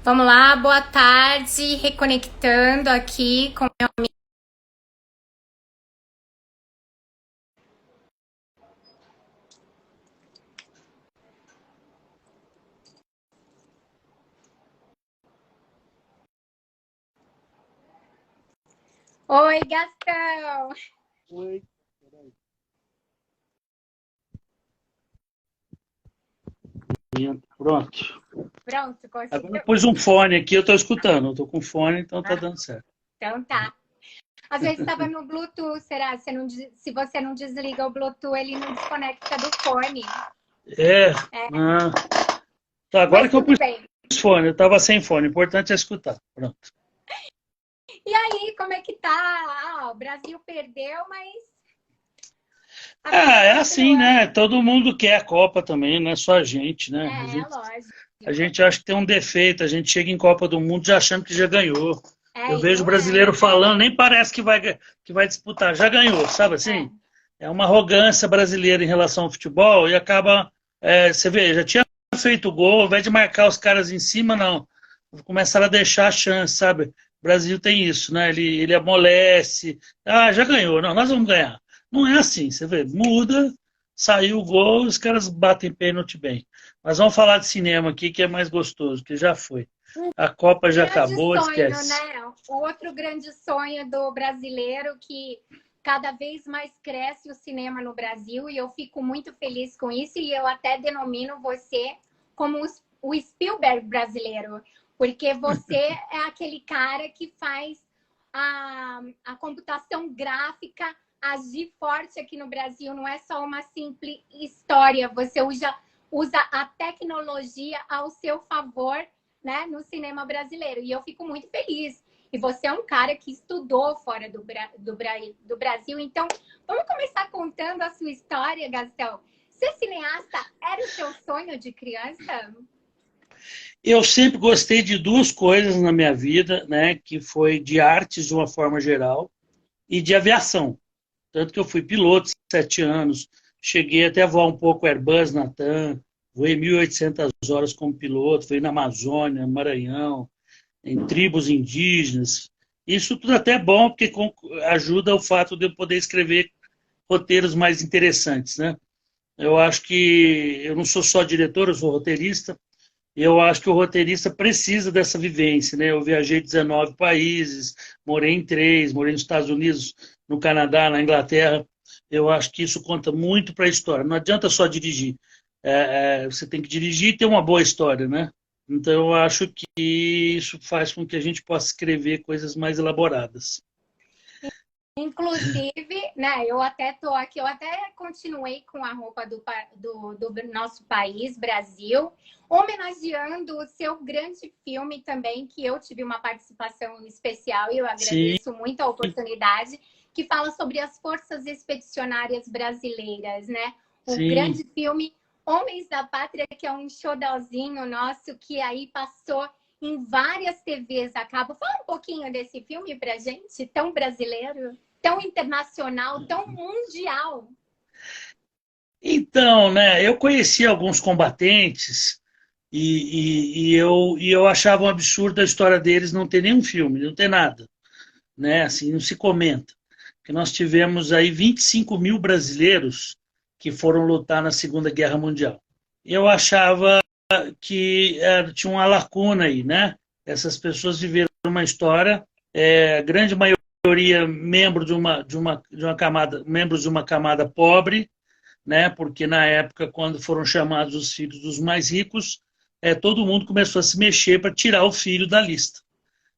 Vamos lá, boa tarde, reconectando aqui com meu amigo. Oi, Gastão! Oi, peraí. Pronto. Pronto, Agora conseguiu? pus um fone aqui, eu estou escutando. Eu estou com fone, então tá Ah, dando certo. então tá. Às vezes estava no Bluetooth, será? Se você não desliga o Bluetooth, ele não desconecta do fone. É, ah, tá, agora Mas que eu tudo pus bem. fone, eu estava sem fone. O importante é escutar. Pronto. E aí, como é que tá? O Brasil perdeu, mas a vida Ah, é assim, continua. né? Todo mundo quer a Copa também, não é só a gente, né? É, lógico. A gente acha que tem um defeito, a gente chega em Copa do Mundo já achando que já ganhou. Eu É, e vejo o não é. brasileiro falando, nem parece que vai disputar, já ganhou, sabe assim? É. É uma arrogância brasileira em relação ao futebol e acaba, você vê, já tinha feito gol, ao invés de marcar os caras em cima, não. Começaram a deixar a chance, sabe? O Brasil tem isso, né? Ele amolece, já ganhou, não, nós vamos ganhar. Não é assim, você vê, muda, saiu o gol, os caras batem pênalti bem. Mas vamos falar de cinema aqui, que é mais gostoso, que já foi. A Copa já Grande acabou, sonho, esquece. né? O outro grande sonho do brasileiro que cada vez mais cresce o cinema no Brasil e eu fico muito feliz com isso e eu até denomino você como o Spielberg brasileiro, porque você é aquele cara que faz a computação gráfica agir forte aqui no Brasil, não é só uma simples história, você usa a tecnologia ao seu favor, né, no cinema brasileiro. E eu fico muito feliz. E você é um cara que estudou fora do Brasil. Então, vamos começar contando a sua história, Gastão. Ser cineasta era o seu sonho de criança? Eu sempre gostei de duas coisas na minha vida, né? Que foi de artes de uma forma geral e de aviação. Tanto que eu fui piloto 7 anos, cheguei até a voar um pouco Airbus na TAM, voei 1.800 horas como piloto, fui na Amazônia, Maranhão, em tribos indígenas. Isso tudo até é bom, porque ajuda o fato de eu poder escrever roteiros mais interessantes, né? Eu acho que eu não sou só diretor, eu sou roteirista. E eu acho que o roteirista precisa dessa vivência, né? Eu viajei 19 países, morei em 3, morei nos Estados Unidos, no Canadá, na Inglaterra. Eu acho que isso conta muito para a história. Não adianta só dirigir. Você tem que dirigir e ter uma boa história, né? Então eu acho que isso faz com que a gente possa escrever coisas mais elaboradas. Inclusive, né, eu até tô aqui, eu até continuei com a roupa do nosso país, Brasil, homenageando o seu grande filme também, que eu tive uma participação especial e eu Sim, agradeço muito a oportunidade, que fala sobre as forças expedicionárias brasileiras, né? O sim. grande filme Homens da Pátria, que é um showzinho nosso que aí passou em várias TVs a cabo. Fala um pouquinho desse filme pra gente, tão brasileiro, tão internacional, tão mundial. Então, né, eu conheci alguns combatentes e eu achava um absurdo a história deles não ter nenhum filme, não ter nada, né? Assim, não se comenta. Porque nós tivemos aí 25 mil brasileiros que foram lutar na Segunda Guerra Mundial. Eu achava que tinha uma lacuna aí, né? Essas pessoas viveram uma história, grande maioria membros de uma camada, membros de uma camada pobre, né? Porque na época, quando foram chamados os filhos dos mais ricos, todo mundo começou a se mexer para tirar o filho da lista.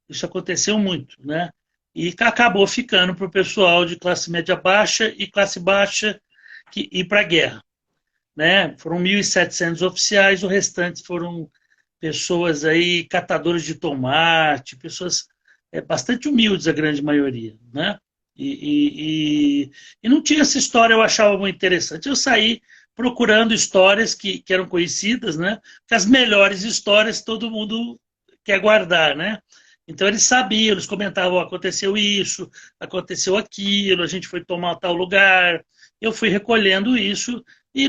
Isso aconteceu muito, né? E acabou ficando para o pessoal de classe média baixa e classe baixa que ir para a guerra, né? Foram 1.700 oficiais, o restante foram pessoas aí catadores de tomate, pessoas bastante humildes a grande maioria, né? E não tinha essa história, eu achava muito interessante. Eu saí procurando histórias que eram conhecidas, né? Porque as melhores histórias todo mundo quer guardar, né? Então eles sabiam, eles comentavam, aconteceu isso, aconteceu aquilo, a gente foi tomar tal lugar. Eu fui recolhendo isso e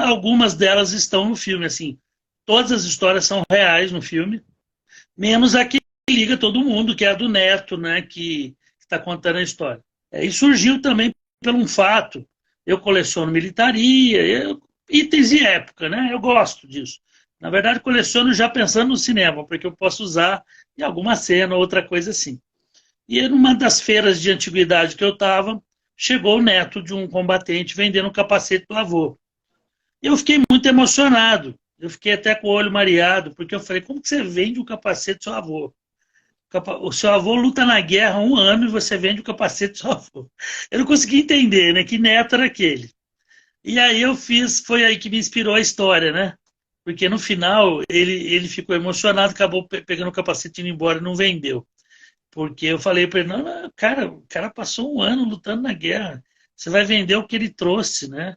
algumas delas estão no filme, assim. Todas as histórias são reais no filme, menos a que liga todo mundo, que é a do neto, né, que está contando a história. E surgiu também por um fato, eu coleciono militaria, itens de época, né, eu gosto disso. Na verdade, coleciono já pensando no cinema, porque eu posso usar em alguma cena, outra coisa assim. E numa das feiras de antiguidade que eu estava, chegou o neto de um combatente vendendo um capacete do avô. Eu fiquei muito emocionado. Eu fiquei até com o olho mareado, porque eu falei, como que você vende um capacete do seu avô? O seu avô luta na guerra há 1 ano e você vende o capacete do seu avô. Eu não consegui entender, né? Que neto era aquele. E aí eu fiz, foi aí que me inspirou a história, né? Porque no final ele ficou emocionado, acabou pegando o capacete e indo embora e não vendeu. Porque eu falei para ele, não, não, cara, o cara passou 1 ano lutando na guerra. Você vai vender o que ele trouxe, né?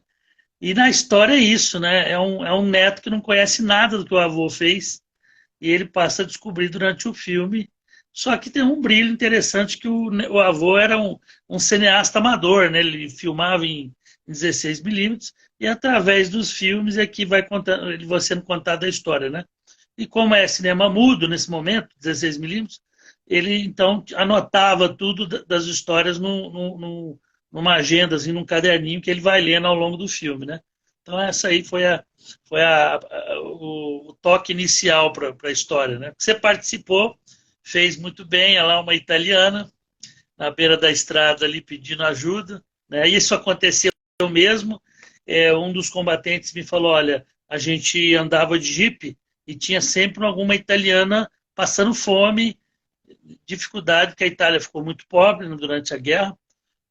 E na história é isso, né? É um neto que não conhece nada do que o avô fez e ele passa a descobrir durante o filme. Só que tem um brilho interessante que o avô era um cineasta amador, né? Ele filmava em 16 milímetros e através dos filmes é que vai contando, ele vai sendo contada a história, né? E como é cinema mudo nesse momento, 16 milímetros, ele então anotava tudo das histórias numa agenda, assim, num caderninho que ele vai lendo ao longo do filme, né? Então essa aí o toque inicial para a história, né? Você participou, fez muito bem, ela é uma italiana, na beira da estrada ali pedindo ajuda, né? Isso aconteceu mesmo. Um dos combatentes me falou, olha, a gente andava de jipe e tinha sempre alguma italiana passando fome, dificuldade, porque a Itália ficou muito pobre durante a guerra,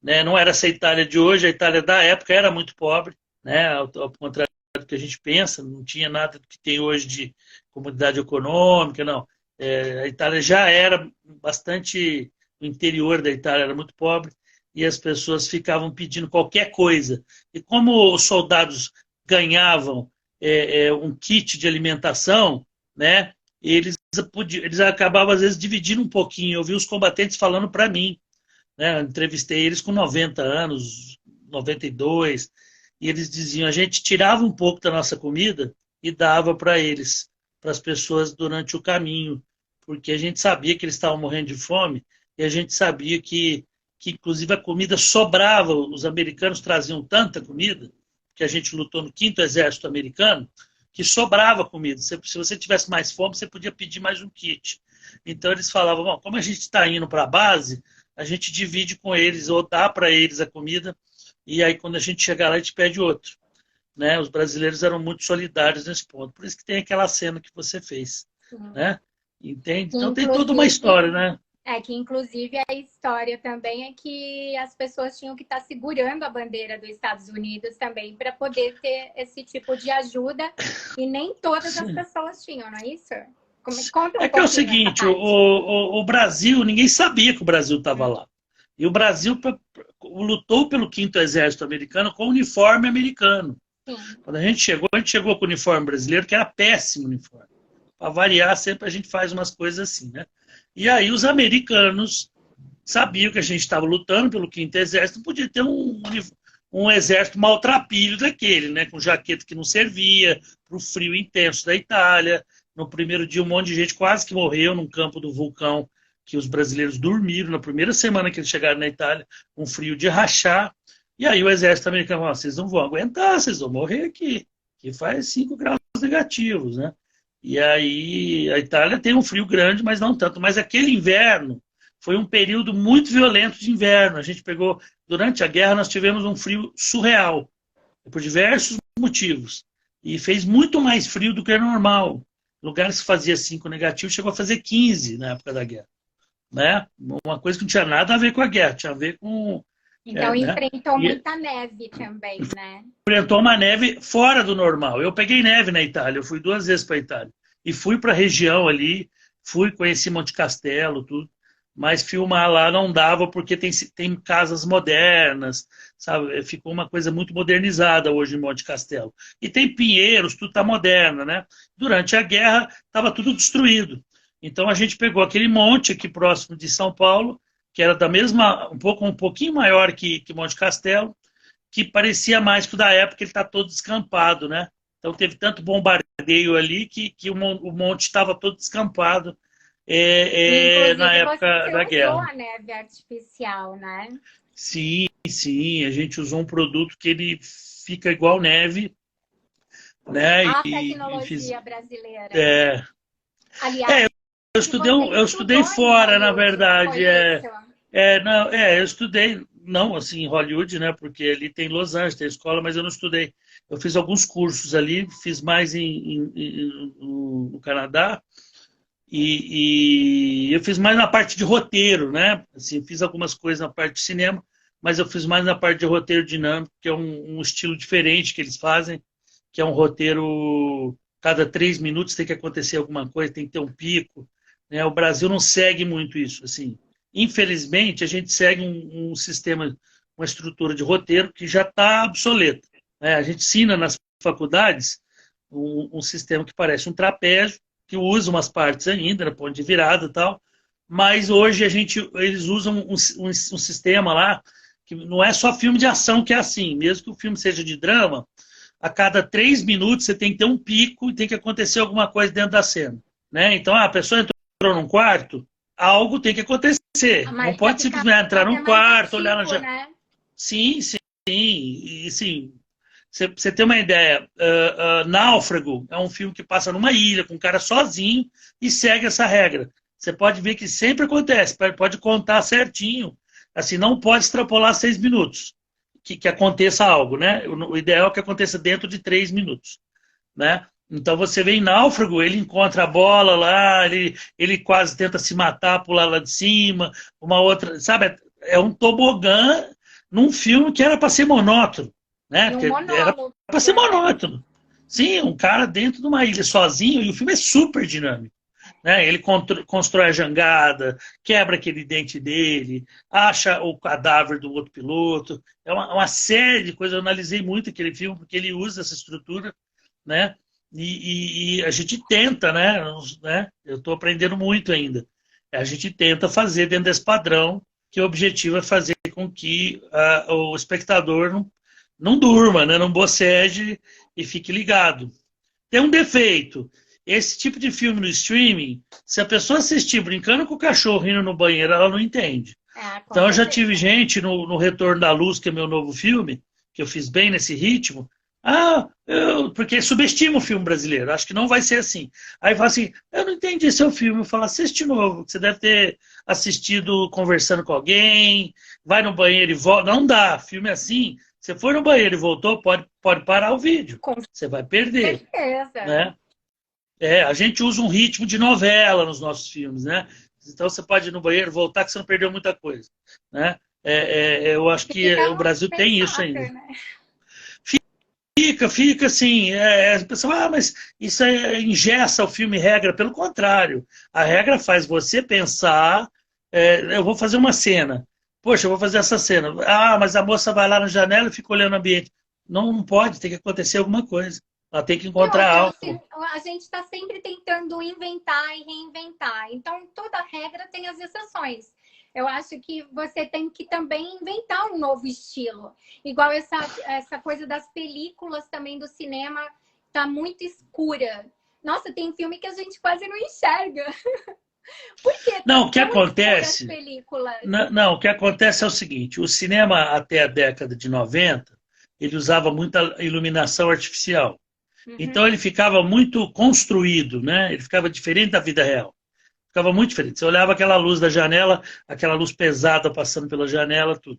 né? Não era essa Itália de hoje, a Itália da época era muito pobre, né? Ao contrário do que a gente pensa, não tinha nada do que tem hoje de comunidade econômica, não. A Itália já era bastante, o interior da Itália era muito pobre e as pessoas ficavam pedindo qualquer coisa. E como os soldados ganhavam um kit de alimentação, né? Eles acabavam às vezes dividindo um pouquinho. Eu vi os combatentes falando para mim, né? Eu entrevistei eles com 90 anos, 92, e eles diziam, a gente tirava um pouco da nossa comida e dava para eles, para as pessoas durante o caminho, porque a gente sabia que eles estavam morrendo de fome e a gente sabia que inclusive a comida sobrava, os americanos traziam tanta comida, que a gente lutou no 5º Exército Americano, que sobrava comida. Se você tivesse mais fome, você podia pedir mais um kit. Então eles falavam, bom, como a gente está indo para a base, a gente divide com eles ou dá para eles a comida e aí quando a gente chegar lá a gente pede outro, né? Os brasileiros eram muito solidários nesse ponto, por isso que tem aquela cena que você fez, né? Entende? Então tem toda uma história, né? Que inclusive a história também é que as pessoas tinham que estar segurando a bandeira dos Estados Unidos também para poder ter esse tipo de ajuda e nem todas as pessoas tinham, não é isso? Conta que é o seguinte, o Brasil, ninguém sabia que o Brasil estava lá. E o Brasil lutou pelo 5º Exército Americano com uniforme americano. Sim. Quando a gente chegou com o uniforme brasileiro, que era péssimo uniforme. Para variar, sempre a gente faz umas coisas assim, né? E aí os americanos sabiam que a gente estava lutando pelo 5º Exército, podia ter um exército maltrapilho daquele, né? Com jaqueta que não servia, para o frio intenso da Itália. No primeiro dia, um monte de gente quase que morreu num campo do vulcão, que os brasileiros dormiram na primeira semana que eles chegaram na Itália, um frio de rachar. E aí o exército americano falou, vocês não vão aguentar, vocês vão morrer aqui, que faz 5 graus negativos, né? E aí a Itália tem um frio grande, mas não tanto. Mas aquele inverno foi um período muito violento de inverno. A gente pegou, durante a guerra, nós tivemos um frio surreal, por diversos motivos. E fez muito mais frio do que é normal. Lugares que fazia 5 negativo, chegou a fazer 15 na época da guerra. Né? Uma coisa que não tinha nada a ver com a guerra, tinha a ver com... Então enfrentou muita neve também, né? Enfrentou uma neve fora do normal. Eu peguei neve na Itália, eu fui 2 vezes para a Itália. E fui para a região ali, conheci Monte Castelo, tudo. Mas filmar lá não dava porque tem casas modernas, sabe? Ficou uma coisa muito modernizada hoje em Monte Castelo. E tem pinheiros, tudo está moderno, né? Durante a guerra estava tudo destruído. Então a gente pegou aquele monte aqui próximo de São Paulo, que era da mesma, um pouquinho maior que Monte Castelo, que parecia mais que o da época, ele está todo descampado, né? Então teve tanto bombardeio ali que o monte estava todo descampado. na Inclusive, época você da usou guerra. a neve artificial, né? Sim, sim, a gente usou um produto que ele fica igual neve, né? A E fiz. tecnologia brasileira. É, Aliás, que você eu estudei estudou em fora, na Hollywood, não foi verdade. isso? Não, eu estudei, não assim, em Hollywood, né? Porque ali tem Los Angeles, tem escola, mas eu não estudei. Eu fiz alguns cursos ali, fiz mais no Canadá, e eu fiz mais na parte de roteiro, né? Assim, fiz algumas coisas na parte de cinema, mas eu fiz mais na parte de roteiro dinâmico, que é um estilo diferente que eles fazem, que é um roteiro, cada 3 minutos tem que acontecer alguma coisa, tem que ter um pico, né? O Brasil não segue muito isso, assim. Infelizmente, a gente segue um sistema, uma estrutura de roteiro que já está obsoleta, né? A gente ensina nas faculdades um sistema que parece um trapézio, que usa umas partes ainda, né, ponto de virada e tal, mas hoje eles usam um sistema lá que não é só filme de ação que é assim, mesmo que o filme seja de drama, a cada 3 minutos você tem que ter um pico e tem que acontecer alguma coisa dentro da cena. Né? Então, a pessoa entrou num quarto, algo tem que acontecer. Não Mas para pode ficar simplesmente entrar até num mais quarto, olhar na ativo, janela. né? Sim, sim, e sim. Você tem uma ideia, Náufrago é um filme que passa numa ilha com um cara sozinho e segue essa regra. Você pode ver que sempre acontece, pode contar certinho. Assim, não pode extrapolar 6 minutos que aconteça algo, né? O ideal é que aconteça dentro de 3 minutos, né? Então você vê em Náufrago, ele encontra a bola lá, ele quase tenta se matar, pular lá de cima, uma outra, sabe? É um tobogã num filme que era para ser monótono, né? E um Porque era monólogo, para ser né? monótono. Sim, um cara dentro de uma ilha sozinho, e o filme é super dinâmico. Né? Ele constrói a jangada, quebra aquele dente dele, acha o cadáver do outro piloto. É uma série de coisas. Eu analisei muito aquele filme, porque ele usa essa estrutura, né? E a gente tenta, né? Eu estou aprendendo muito ainda. A gente tenta fazer dentro desse padrão, que o objetivo é fazer com que o espectador não durma, né? Não bocege e fique ligado. Tem um defeito. Esse tipo de filme no streaming, se a pessoa assistir brincando com o cachorro indo no banheiro, ela não entende. Com Então, eu já tive certeza. gente no Retorno da Luz, que é meu novo filme, que eu fiz bem nesse ritmo. Porque subestima o filme brasileiro, acho que não vai ser assim. Aí fala assim: eu não entendi seu filme. Eu falo: assiste de novo, você deve ter assistido conversando com alguém, vai no banheiro e volta. Não dá, filme assim. Você foi no banheiro e voltou, pode parar o vídeo. Com Você vai perder, certeza. né? A gente usa um ritmo de novela nos nossos filmes, né? Então você pode ir no banheiro, voltar, que você não perdeu muita coisa, né? Eu acho que Fica o Brasil bem tem isso ainda. chato, né? Fica assim, a pessoa, mas isso engessa o filme regra. Pelo contrário, a regra faz você pensar, eu vou fazer uma cena. Poxa, eu vou fazer essa cena. Ah, mas a moça vai lá na janela e fica olhando o ambiente. Não, não pode, tem que acontecer alguma coisa. Ela tem que E encontrar outra, algo. a gente está sempre tentando inventar e reinventar. Então, toda regra tem as exceções. Eu acho que você tem que também inventar um novo estilo. Igual essa coisa das películas também do cinema tá muito escura. Nossa, tem filme que a gente quase não enxerga. Por que tá Não, o que tão escura as acontece películas? Não, o que acontece é o seguinte: o cinema até a década de 90, ele usava muita iluminação artificial. Então Uhum. ele ficava muito construído, né? Ele ficava diferente da vida real. Ficava muito diferente. Você olhava aquela luz da janela, aquela luz pesada passando pela janela, tudo.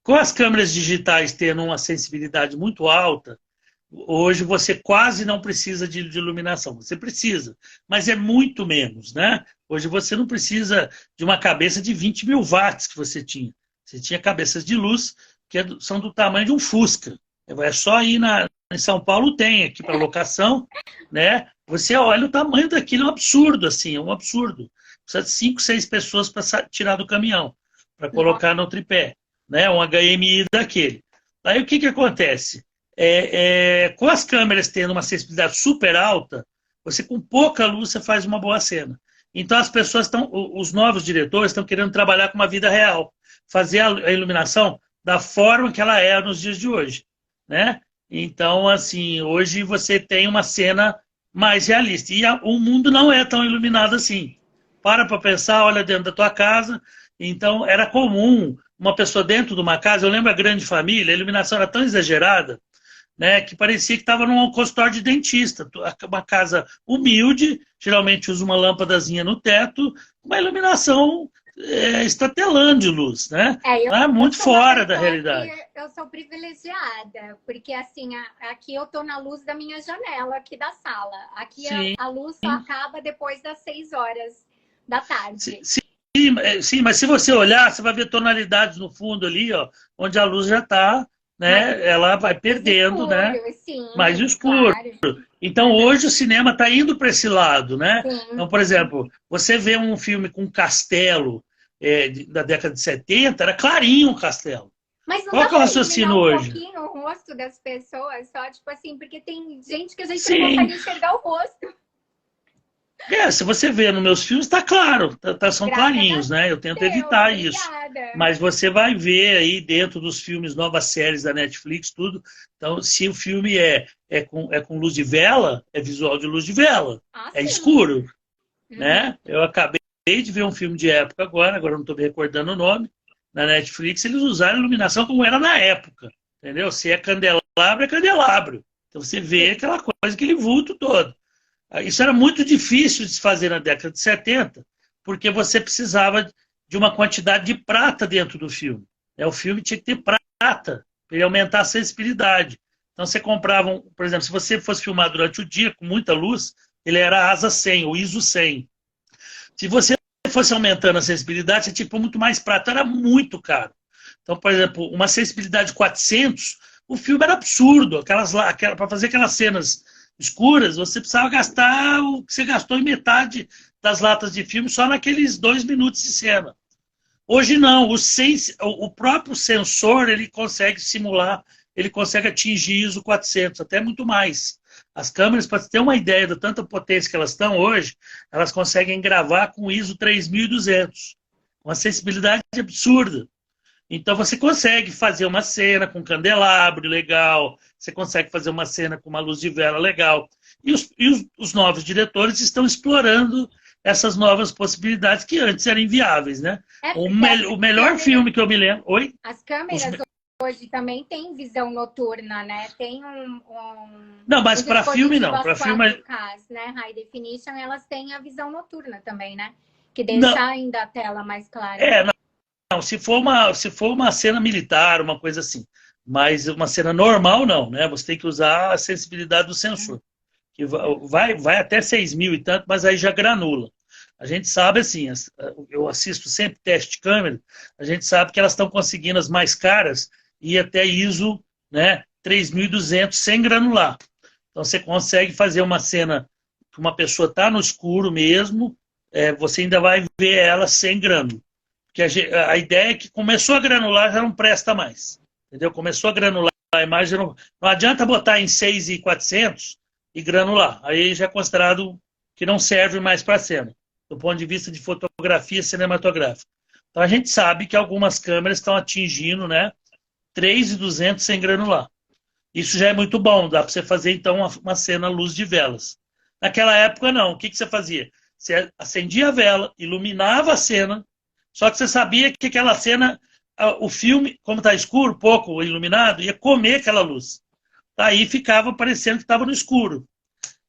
Com as câmeras digitais tendo uma sensibilidade muito alta, hoje você quase não precisa de iluminação. Você precisa, mas é muito menos, né? Hoje você não precisa de uma cabeça de 20 mil watts que você tinha. Você tinha cabeças de luz que são do tamanho de um Fusca. É só ir em São Paulo, tem aqui para locação, né? Você olha o tamanho daquilo, é um absurdo, assim, é um absurdo. Precisa de 5, 6 pessoas para tirar do caminhão, para colocar no tripé, né? Um HMI daquele. Aí o que, que acontece? Com as câmeras tendo uma sensibilidade super alta, você com pouca luz você faz uma boa cena. Então as pessoas estão, os novos diretores estão querendo trabalhar com uma vida real, fazer a iluminação da forma que ela é nos dias de hoje, né? Então, assim, hoje você tem uma cena mais realista. E o mundo não é tão iluminado assim. para pensar, olha dentro da tua casa. Então, era comum uma pessoa dentro de uma casa, eu lembro a Grande Família, a iluminação era tão exagerada, né, que parecia que estava num consultório de dentista. Uma casa humilde, geralmente usa uma lâmpadazinha no teto, uma iluminação estatelando de luz, né? É muito fora da realidade. Eu sou privilegiada, porque assim, aqui eu estou na luz da minha janela, aqui da sala. Aqui a luz só acaba depois das 6 horas da tarde. Sim, mas se você olhar, você vai ver tonalidades no fundo ali, ó, onde a luz já está, né? Ela vai perdendo, escuro, né? Sim, mais escuro. Claro. Então, hoje o cinema está indo para esse lado, né? Sim. Então, por exemplo, você vê um filme com castelo da década de 70, era clarinho o castelo. Mas não Qual dá que é o pra raciocínio iluminar hoje? Um pouquinho o rosto das pessoas, só tipo assim, porque tem gente que a gente Sim. não consegue enxergar o rosto. Se você vê nos meus filmes, está claro, são Graças clarinhos, né? Eu tento Deus, evitar obrigada. isso. Mas você vai ver aí dentro dos filmes, novas séries da Netflix, tudo. Então, se o filme é com luz de vela, é visual de luz de vela. É sim. escuro, né? Eu acabei de ver um filme de época agora não estou me recordando o nome, na Netflix, eles usaram iluminação como era na época, entendeu? Se é candelabro, é candelabro. Então você vê aquela coisa, aquele vulto todo. Isso era muito difícil de se fazer na década de 70, porque você precisava de uma quantidade de prata dentro do filme. O filme tinha que ter prata, para ele aumentar a sensibilidade. Então você comprava, por exemplo, se você fosse filmar durante o dia com muita luz, ele era ASA 100, ou ISO 100. Se você fosse aumentando a sensibilidade, você tinha que pôr muito mais prata, era muito caro. Então, por exemplo, uma sensibilidade 400, o filme era absurdo. Para fazer aquelas cenas escuras, você precisava gastar o que você gastou em metade das latas de filme só naqueles 2 minutos de cena. Hoje não, o próprio sensor ele consegue simular, ele consegue atingir ISO 400, até muito mais. As câmeras, para ter uma ideia da tanta potência que elas estão hoje, elas conseguem gravar com ISO 3200, uma sensibilidade absurda. Então você consegue fazer uma cena com candelabro legal, você consegue fazer uma cena com uma luz de vela legal. E os novos diretores estão explorando essas novas possibilidades que antes eram inviáveis, né? O melhor filme que eu me lembro... Oi? As câmeras hoje também têm visão noturna, né? Tem Não, mas para filme não. Para filme... 4K, né? High Definition, elas têm a visão noturna também, né? Que deixa ainda a tela mais clara. Não, se for uma cena militar, uma coisa assim. Mas uma cena normal, não, né? Você tem que usar a sensibilidade do sensor. Que vai até 6.000 e tanto, mas aí já granula. A gente sabe, assim, eu assisto sempre teste de câmera, a gente sabe que elas estão conseguindo as mais caras ir até ISO, né, 3.200 sem granular. Então você consegue fazer uma cena que uma pessoa está no escuro mesmo, você ainda vai ver ela sem grânulo. Porque a ideia é que começou a granular, já não presta mais. Entendeu? Começou a granular a imagem, não adianta botar em 6.400 e granular. Aí já é considerado que não serve mais para a cena, do ponto de vista de fotografia cinematográfica. Então a gente sabe que algumas câmeras estão atingindo, né, 3.200 sem granular. Isso já é muito bom, dá para você fazer então uma cena à luz de velas. Naquela época não, o que você fazia? Você acendia a vela, iluminava a cena, só que você sabia que aquela cena, o filme, como está escuro, pouco iluminado, ia comer aquela luz. Daí ficava parecendo que estava no escuro.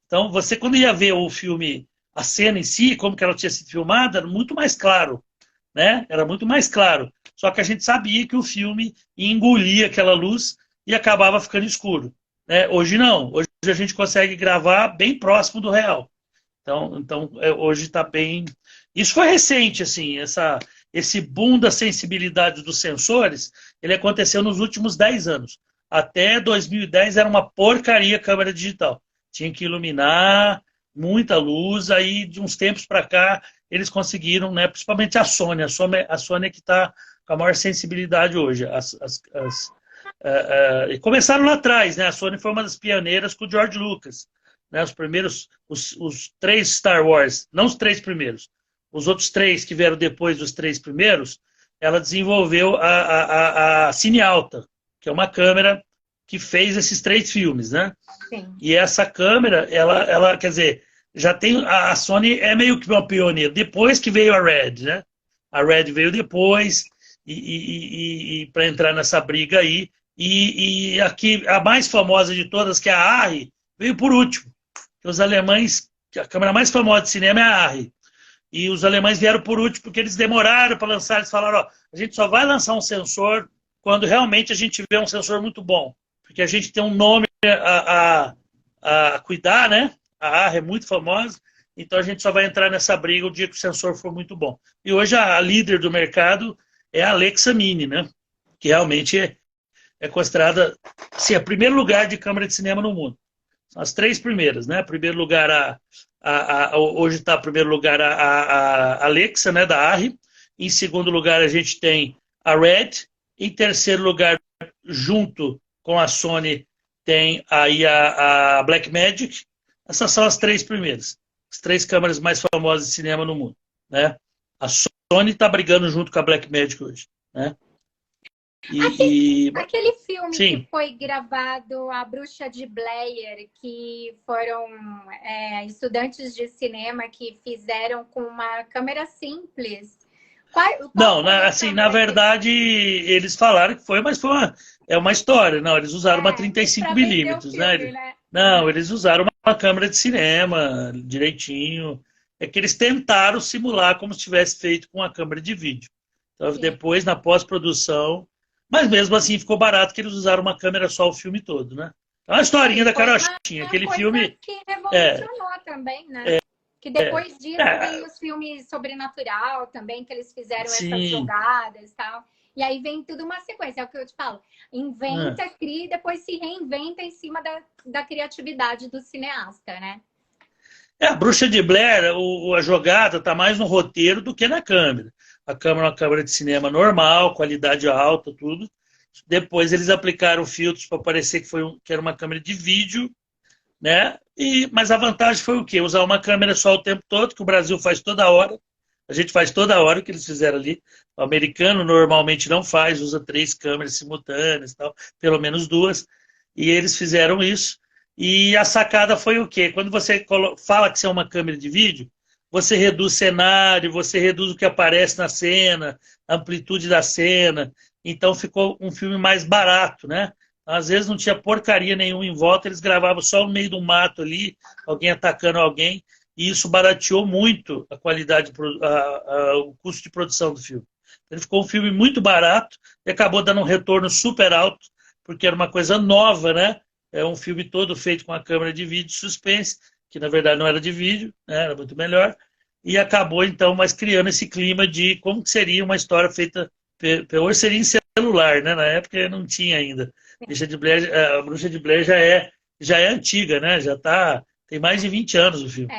Então, você quando ia ver o filme, a cena em si, como que ela tinha sido filmada, era muito mais claro, né? Era muito mais claro. Só que a gente sabia que o filme engolia aquela luz e acabava ficando escuro, né? Hoje não. Hoje a gente consegue gravar bem próximo do real. Então hoje está bem... Isso foi recente, assim, esse boom da sensibilidade dos sensores, ele aconteceu nos últimos 10 anos. Até 2010 era uma porcaria a câmera digital. Tinha que iluminar, muita luz, aí de uns tempos para cá eles conseguiram, né, principalmente a Sony é que está com a maior sensibilidade hoje. E começaram lá atrás, né? A Sony foi uma das pioneiras com o George Lucas. Né, os primeiros, os 3 Star Wars, não os 3 primeiros, os outros 3 que vieram depois dos 3 primeiros, ela desenvolveu a Cine Alta, que é uma câmera que fez esses 3 filmes, né? Sim. E essa câmera, ela, quer dizer, já tem, a Sony é meio que uma pioneira, depois que veio a Red, né? A Red veio depois, e para entrar nessa briga aí, e aqui, a mais famosa de todas, que é a Arri, veio por último. Os alemães, a câmera mais famosa de cinema é a Arri. E os alemães vieram por último porque eles demoraram para lançar. Eles falaram, ó, a gente só vai lançar um sensor quando realmente a gente vê um sensor muito bom. Porque a gente tem um nome a cuidar, né? A Arri é muito famosa. Então a gente só vai entrar nessa briga o dia que o sensor for muito bom. E hoje a líder do mercado é a Alexa Mini, né? Que realmente é considerada assim, o primeiro lugar de câmera de cinema no mundo. São as três primeiras, né? Primeiro lugar hoje está em primeiro lugar a Alexa, né, da Arri. Em segundo lugar a gente tem a Red. Em terceiro lugar, junto com a Sony, tem aí a Blackmagic. Essas são as três primeiras. As três câmeras mais famosas de cinema no mundo, né? A Sony está brigando junto com a Blackmagic hoje, né? Aquele filme sim. que foi gravado, A Bruxa de Blair, que foram estudantes de cinema que fizeram com uma câmera simples. Não, assim, na verdade, eles falaram que foi, mas é uma história. Não, eles usaram uma 35mm, né? Não, eles usaram uma câmera de cinema, direitinho. É que eles tentaram simular como se tivesse feito com uma câmera de vídeo. Então, sim, depois, na pós-produção... Mas mesmo assim ficou barato que eles usaram uma câmera só o filme todo, né? É uma historinha da carochinha. Aquele filme... que revolucionou também, né? Que depois disso vem os filmes sobrenatural também, que eles fizeram essas jogadas e tal. E aí vem tudo uma sequência, é o que eu te falo. Inventa, cria e depois se reinventa em cima da criatividade do cineasta, né? A Bruxa de Blair, a jogada está mais no roteiro do que na câmera. A câmera é uma câmera de cinema normal, qualidade alta, tudo. Depois eles aplicaram filtros para parecer que era uma câmera de vídeo, né? Mas a vantagem foi o quê? Usar uma câmera só o tempo todo, que o Brasil faz toda hora. A gente faz toda hora o que eles fizeram ali. O americano normalmente não faz, usa 3 câmeras simultâneas, tal, pelo menos 2. E eles fizeram isso. E a sacada foi o quê? Quando você fala que você é uma câmera de vídeo, você reduz cenário, você reduz o que aparece na cena, a amplitude da cena. Então ficou um filme mais barato, né? Às vezes não tinha porcaria nenhuma em volta, eles gravavam só no meio do mato ali, alguém atacando alguém, e isso barateou muito a qualidade, o custo de produção do filme. Ele ficou um filme muito barato e acabou dando um retorno super alto, porque era uma coisa nova, né? É um filme todo feito com a câmera de vídeo suspense, que na verdade não era de vídeo, né? Era muito melhor, e acabou então mais criando esse clima de como que seria uma história feita, hoje seria em celular, né? Na época não tinha ainda. A Bruxa de Blair já é antiga, né? Tem mais de 20 anos o filme.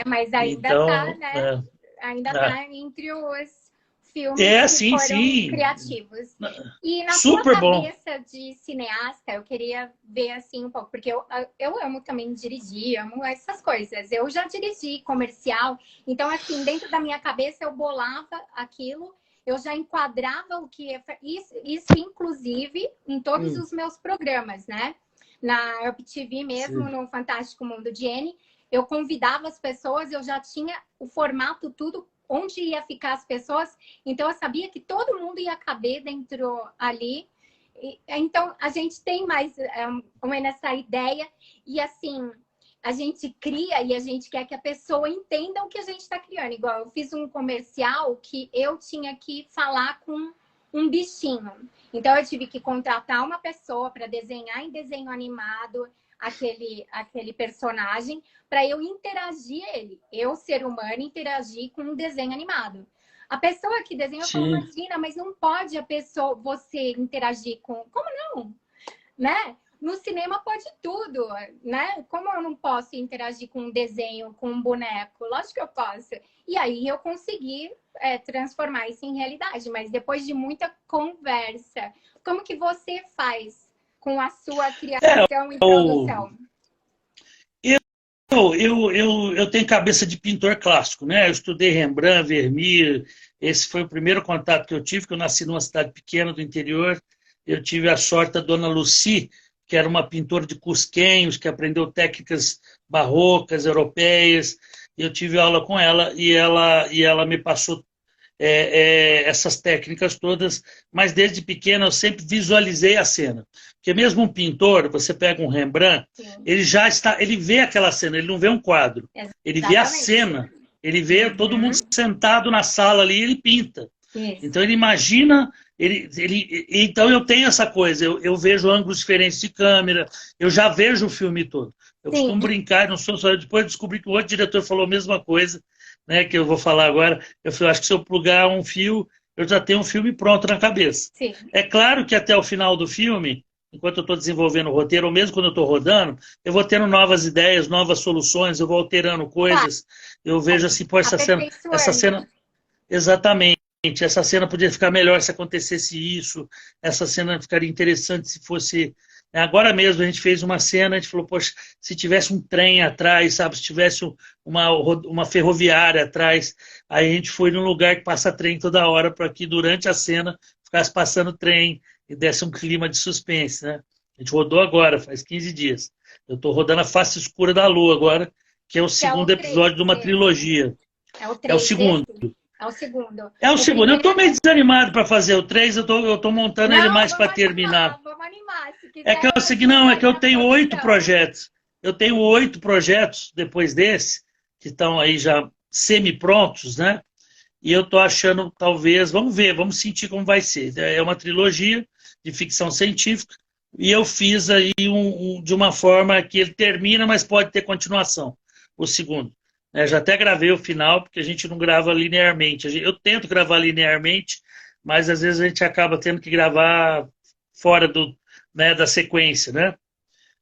Mas ainda então, né? Ainda tá entre os filmes que foram criativos. E na sua cabeça de cineasta, eu queria ver assim um pouco, porque eu amo também dirigir, amo essas coisas. Eu já dirigi comercial, então assim, dentro da minha cabeça eu bolava aquilo, eu já enquadrava o que... Isso inclusive, em todos os meus programas, né? Na UpTV mesmo, no Fantástico Mundo de N, eu convidava as pessoas, eu já tinha o formato, tudo, onde ia ficar as pessoas. Então, eu sabia que todo mundo ia caber dentro ali. Então, a gente tem mais essa ideia. E, assim, a gente cria e a gente quer que a pessoa entenda o que a gente está criando. Igual, eu fiz um comercial que eu tinha que falar com um bichinho. Então, eu tive que contratar uma pessoa para desenhar em desenho animado aquele personagem, para eu interagir eu, ser humano, interagir com um desenho animado. A pessoa que desenha falou, imagina, mas não pode você interagir com... Como não? Né? No cinema pode tudo, né? Como eu não posso interagir com um desenho, com um boneco? Lógico que eu posso. E aí eu consegui transformar isso em realidade, mas depois de muita conversa. Como que você faz com a sua criação e produção? Eu tenho cabeça de pintor clássico, né? Eu estudei Rembrandt, Vermeer. Esse foi o primeiro contato que eu tive, que eu nasci numa cidade pequena do interior. Eu tive a sorte da Dona Lucy, que era uma pintora de cusquenhos, que aprendeu técnicas barrocas, europeias. Eu tive aula com ela e ela me passou essas técnicas todas, mas desde pequena eu sempre visualizei a cena. Porque mesmo um pintor, você pega um Rembrandt, Sim. ele já está, ele vê aquela cena, ele não vê um quadro, ele vê a cena, ele vê todo mundo sentado na sala ali e ele pinta. Isso. Então ele imagina, então eu tenho essa coisa, eu vejo ângulos diferentes de câmera, eu já vejo o filme todo. Eu Sim. costumo brincar, não sou só, depois descobri que o outro diretor falou a mesma coisa, né, que eu vou falar agora. Eu acho que se eu plugar um fio, eu já tenho um filme pronto na cabeça. Sim. É claro que até o final do filme, enquanto eu estou desenvolvendo o roteiro, ou mesmo quando eu estou rodando, eu vou tendo novas ideias, novas soluções, eu vou alterando coisas. Eu vejo assim, pô, essa cena, exatamente, essa cena poderia ficar melhor se acontecesse isso, essa cena ficaria interessante se fosse... Agora mesmo a gente fez uma cena, a gente falou, poxa, se tivesse um trem atrás, sabe, se tivesse uma ferroviária atrás, aí a gente foi num lugar que passa trem toda hora, para que durante a cena ficasse passando trem e desse um clima de suspense, né? A gente rodou agora, faz 15 dias. Eu estou rodando a Face Escura da Lua agora, que é o segundo episódio de uma trilogia. É o segundo. É o segundo. É o segundo. Eu estou meio desanimado para fazer o 3, eu estou montando ele mais para terminar. Vamos animar. É que é o seguinte, não, é que eu tenho 8 projetos. Eu tenho 8 projetos depois desse, que estão aí já semi-prontos, né? E eu estou achando, talvez, vamos ver, vamos sentir como vai ser. É uma trilogia de ficção científica, e eu fiz aí de uma forma que ele termina, mas pode ter continuação, o segundo. Já até gravei o final, porque a gente não grava linearmente. Eu tento gravar linearmente, mas às vezes a gente acaba tendo que gravar fora da sequência, né?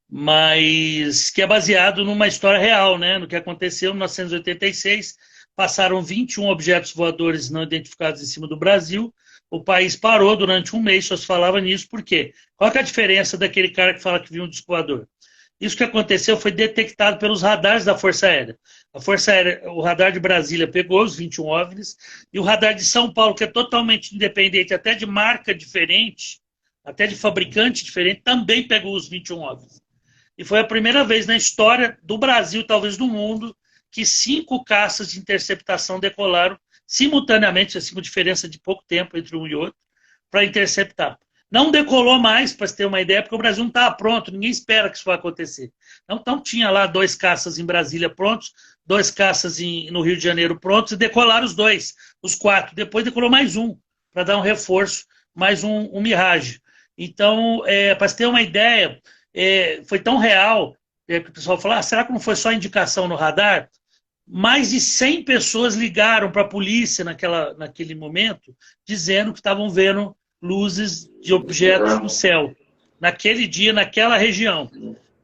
Mas que é baseado numa história real, né? No que aconteceu em 1986, passaram 21 objetos voadores não identificados em cima do Brasil, o país parou durante um mês, só se falava nisso, por quê? Qual que é a diferença daquele cara que fala que viu um disco voador? Isso que aconteceu foi detectado pelos radares da Força Aérea. A Força Aérea, o radar de Brasília pegou os 21 OVNIs, e o radar de São Paulo, que é totalmente independente, até de marca diferente, até de fabricante diferente, também pegou os 21 OVNIs. E foi a primeira vez na história do Brasil, talvez do mundo, que 5 caças de interceptação decolaram simultaneamente, assim, com diferença de pouco tempo entre um e outro, para interceptar. Não decolou mais, para você ter uma ideia, porque o Brasil não estava pronto, ninguém espera que isso vai acontecer. Então tinha lá 2 caças em Brasília prontos, 2 caças no Rio de Janeiro prontos, e decolaram os 2, os 4. Depois decolou mais um, para dar um reforço, mais um Mirage. Então, para você ter uma ideia, foi tão real, que o pessoal falou, será que não foi só indicação no radar? Mais de 100 pessoas ligaram para a polícia naquele momento, dizendo que estavam vendo luzes de objetos no céu, naquele dia, naquela região,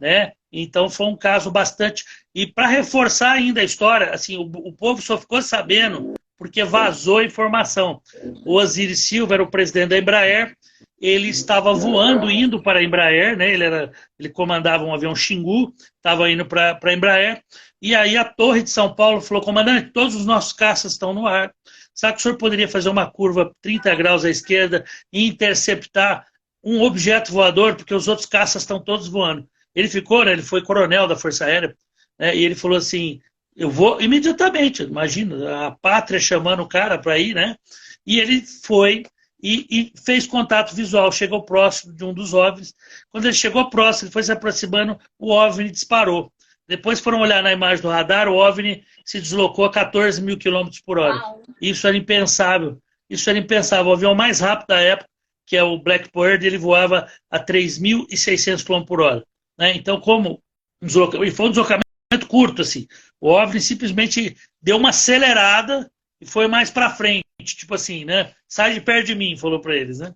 né? Então foi um caso bastante... E para reforçar ainda a história, assim, o povo só ficou sabendo porque vazou informação. O Osiris Silva era o presidente da Embraer, ele estava voando, indo para a Embraer, né? Ele comandava um avião Xingu, estava indo para a Embraer, e aí a Torre de São Paulo falou, comandante, todos os nossos caças estão no ar, sabe que o senhor poderia fazer uma curva 30 graus à esquerda e interceptar um objeto voador, porque os outros caças estão todos voando. Ele ficou, né? Ele foi coronel da Força Aérea, né? E ele falou assim, eu vou imediatamente, imagina, a pátria chamando o cara para ir, né? E ele foi e fez contato visual, chegou próximo de um dos OVNIs. Quando ele chegou próximo, ele foi se aproximando, o OVNI disparou. Depois foram olhar na imagem do radar, o OVNI se deslocou a 14 mil quilômetros por hora. Uau. Isso era impensável. Isso era impensável. O avião mais rápido da época, que é o Blackbird, ele voava a 3.600 km por hora. Né? Então, e foi um deslocamento curto, assim. O OVNI simplesmente deu uma acelerada e foi mais para frente, tipo assim, né? Sai de perto de mim, falou para eles, né?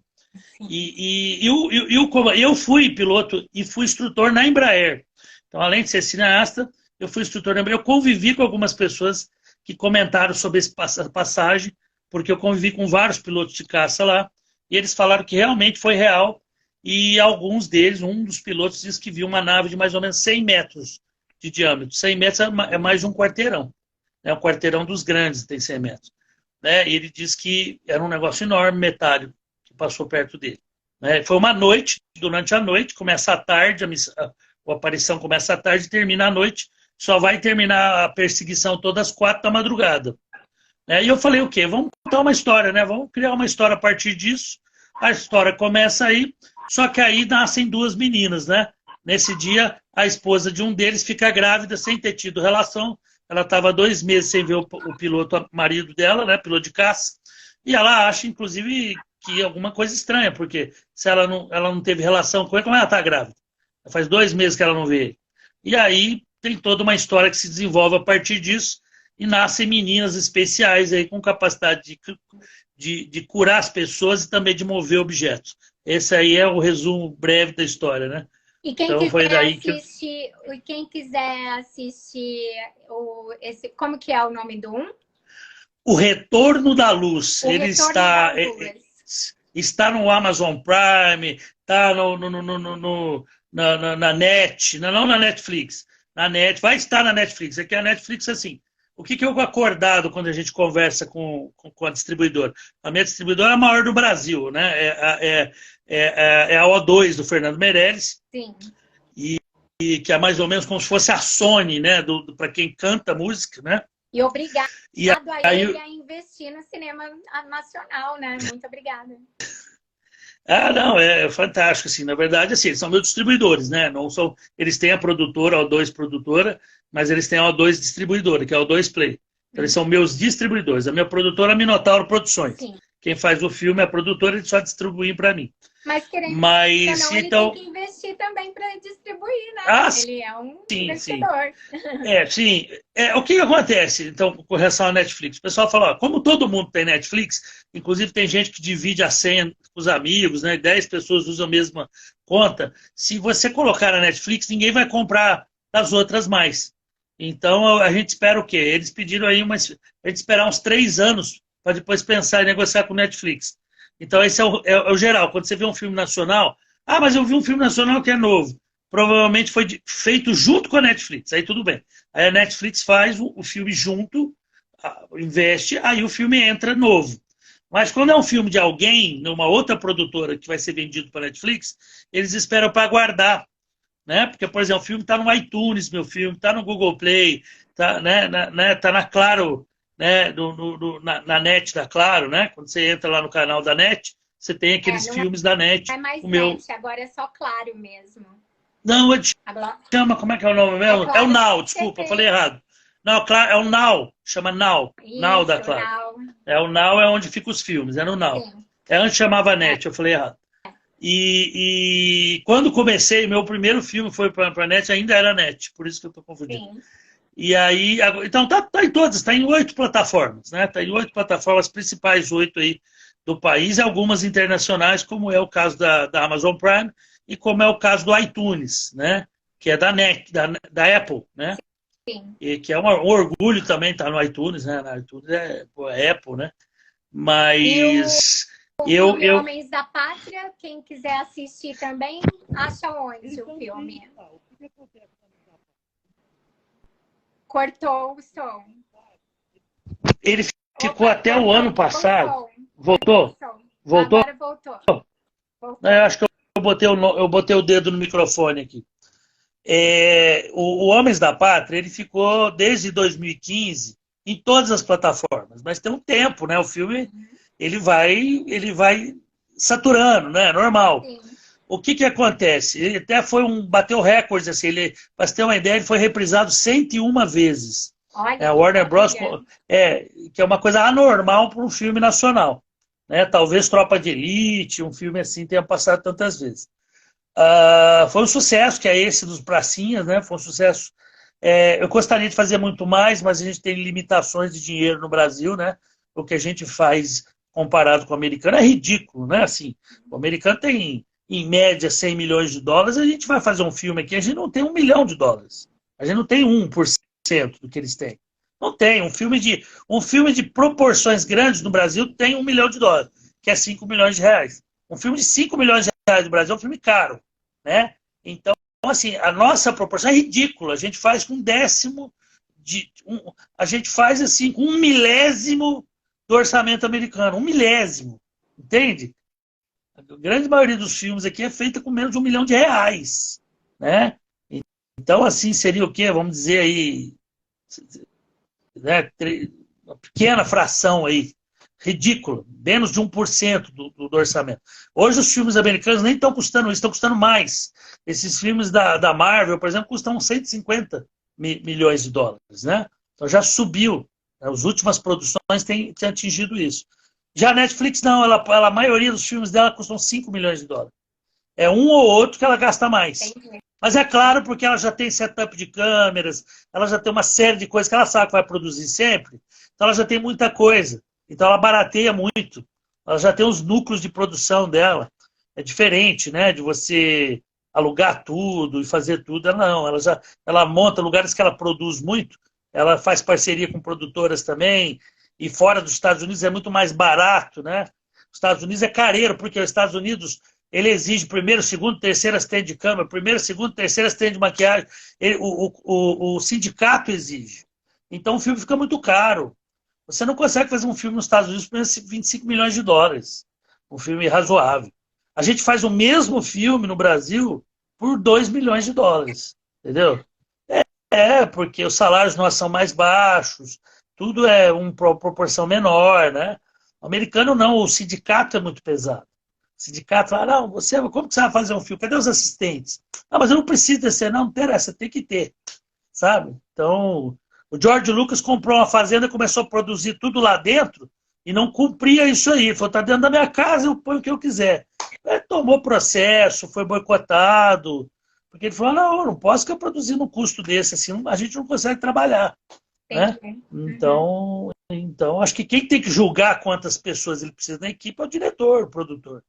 Eu fui piloto e fui instrutor na Embraer. Então, além de ser cineasta, eu fui instrutor na Embraer. Eu convivi com algumas pessoas que comentaram sobre essa passagem, porque eu convivi com vários pilotos de caça lá, e eles falaram que realmente foi real, e alguns deles, um dos pilotos disse que viu uma nave de mais ou menos 100 metros de diâmetro. 100 metros é mais de um quarteirão. É um quarteirão dos grandes, tem 100 metros. Né? E ele disse que era um negócio enorme, metálico, que passou perto dele. Né? Foi uma noite, durante a noite, começa à tarde, a aparição começa à tarde e termina à noite. só vai terminar a perseguição toda às 4 da madrugada. E eu falei o quê? Vamos contar uma história, né? Vamos criar uma história a partir disso. A história começa aí, só que aí nascem duas meninas, né? Nesse dia, a esposa de um deles fica grávida sem ter tido relação. Ela estava 2 meses sem ver o piloto, marido dela, né? Piloto de caça. E ela acha, inclusive, que alguma coisa estranha, porque se ela não teve relação com ele, como ela está grávida? Faz 2 meses que ela não vê ele. E aí tem toda uma história que se desenvolve a partir disso e nascem meninas especiais aí com capacidade de curar as pessoas e também de mover objetos. Esse aí é o resumo breve da história, né? E quem então, quiser assistir, quem quiser assistir como que é o nome do um? O Retorno da Luz. Ele está no Amazon Prime, está na Net, não na Netflix. Na Net, vai estar na Netflix. É que a Netflix, assim, o que eu acordado quando a gente conversa com a distribuidora? A minha distribuidora é a maior do Brasil, né? É a O2 do Fernando Meirelles. Sim. E que é mais ou menos como se fosse a Sony, né? Para quem canta música, né? E obrigado a ele a investir no cinema nacional, né? Muito obrigada. Não, é fantástico, assim, na verdade, assim, eles são meus distribuidores, né, não são, eles têm a produtora, a O2 produtora, mas eles têm a O2 distribuidora, que é a O2 Play, então eles são meus distribuidores, a minha produtora é a Minotauro Produções. Sim. Quem faz o filme é a produtora, eles só distribuem para mim. Mas querendo não, então... ele tem que investir também para distribuir, né? Ele é um investidor. Sim. O que acontece, então, com relação à Netflix? O pessoal fala, ó, como todo mundo tem Netflix, inclusive tem gente que divide a senha com os amigos, né? 10 pessoas usam a mesma conta. Se você colocar na Netflix, ninguém vai comprar das outras mais. Então, a gente espera o quê? Eles pediram aí a gente esperar uns 3 anos para depois pensar em negociar com o Netflix. Então, esse é o geral. Quando você vê um filme nacional, mas eu vi um filme nacional que é novo. Provavelmente foi feito junto com a Netflix. Aí tudo bem. Aí a Netflix faz o filme junto, investe, aí o filme entra novo. Mas quando é um filme de alguém, numa outra produtora que vai ser vendido para a Netflix, eles esperam para guardar. Né? Porque, por exemplo, o filme está no iTunes, meu filme, está no Google Play, está tá na Claro, né, na Net da Claro, né? Quando você entra lá no canal da Net, você tem aqueles filmes da Net. Não é mais Net, agora é só Claro mesmo. Não, chama, como é que é o nome mesmo? É o Now, desculpa, eu falei errado. Não, claro, é o Now, chama Now. Isso, Now da Claro. O Now é onde ficam os filmes, é no Now. Sim. Antes chamava Net, eu falei errado. E quando comecei, meu primeiro filme foi para a Net, ainda era Net, por isso que eu estou confundindo. Sim. E aí, então tá em todas, está em 8 plataformas, né? Está em 8 plataformas, principais 8 aí do país, e algumas internacionais, como é o caso da Amazon Prime e como é o caso do iTunes, né? Que é da Net, da Apple, né? Sim. E que é um orgulho também estar no iTunes, né? No iTunes é Apple, né? Mas eu Homens da Pátria, quem quiser assistir também, acha onde o filme? Cortou o som. Ele ficou até o ano passado. Voltou? Voltou? Agora voltou. Eu acho que eu botei o dedo no microfone aqui. O Homens da Pátria, ele ficou desde 2015 em todas as plataformas, mas tem um tempo, né? O filme ele vai saturando, né? Normal. Sim. O que acontece? Ele até bateu recordes, assim, para você ter uma ideia, ele foi reprisado 101 vezes. Olha, a Warner Bros. Que é uma coisa anormal para um filme nacional. Né? Talvez Tropa de Elite, um filme assim, tenha passado tantas vezes. Foi um sucesso, que é esse dos Pracinhas, né? Foi um sucesso. Eu gostaria de fazer muito mais, mas a gente tem limitações de dinheiro no Brasil, né? O que a gente faz comparado com o americano é ridículo, né? Assim, o americano tem, em média, 100 milhões de dólares, a gente vai fazer um filme aqui, a gente não tem $1 milhão. A gente não tem 1% do que eles têm. Não tem. Um filme de proporções grandes no Brasil tem $1 milhão, que é 5 milhões de reais. Um filme de 5 milhões de reais no Brasil é um filme caro, né? Então, assim, a nossa proporção é ridícula. A gente faz com 1/10 a gente faz assim com 1/1000 do orçamento americano. 1/1000, entende? A grande maioria dos filmes aqui é feita com menos de $1 milhão, né? Então, assim, seria o quê? Vamos dizer aí, né, uma pequena fração aí, ridícula, menos de 1% do orçamento. Hoje os filmes americanos nem estão custando isso, estão custando mais. Esses filmes da Marvel, por exemplo, custam 150 milhões de dólares, né? Então já subiu. As últimas produções têm atingido isso. Já a Netflix, não, a maioria dos filmes dela custam 5 milhões de dólares. É um ou outro que ela gasta mais. Entendi. Mas é claro, porque ela já tem setup de câmeras, ela já tem uma série de coisas que ela sabe que vai produzir sempre, então ela já tem muita coisa. Então ela barateia muito. Ela já tem os núcleos de produção dela. É diferente, né, de você alugar tudo e fazer tudo. Ela não, ela monta lugares que ela produz muito, ela faz parceria com produtoras também, e fora dos Estados Unidos é muito mais barato, né? Os Estados Unidos é careiro, porque os Estados Unidos ele exige primeiro, segundo, terceira assistente de câmera, primeiro, segundo, terceira assistente de maquiagem. O sindicato exige. Então o filme fica muito caro. Você não consegue fazer um filme nos Estados Unidos por 25 milhões de dólares. Um filme razoável. A gente faz o mesmo filme no Brasil por 2 milhões de dólares. Entendeu? Porque os salários nós são mais baixos, tudo é uma proporção menor, né? O americano não, o sindicato é muito pesado. O sindicato fala, não, como que você vai fazer um filme? Cadê os assistentes? Ah, mas eu não preciso descer, não interessa, tem que ter, sabe? Então, o George Lucas comprou uma fazenda, começou a produzir tudo lá dentro e não cumpria isso aí. Ele falou, tá dentro da minha casa, eu ponho o que eu quiser. Ele tomou processo, foi boicotado, porque ele falou, não, eu não posso ficar produzindo um custo desse, assim, a gente não consegue trabalhar. Né? Então, acho que quem tem que julgar quantas pessoas ele precisa na equipe é o diretor, o produtor.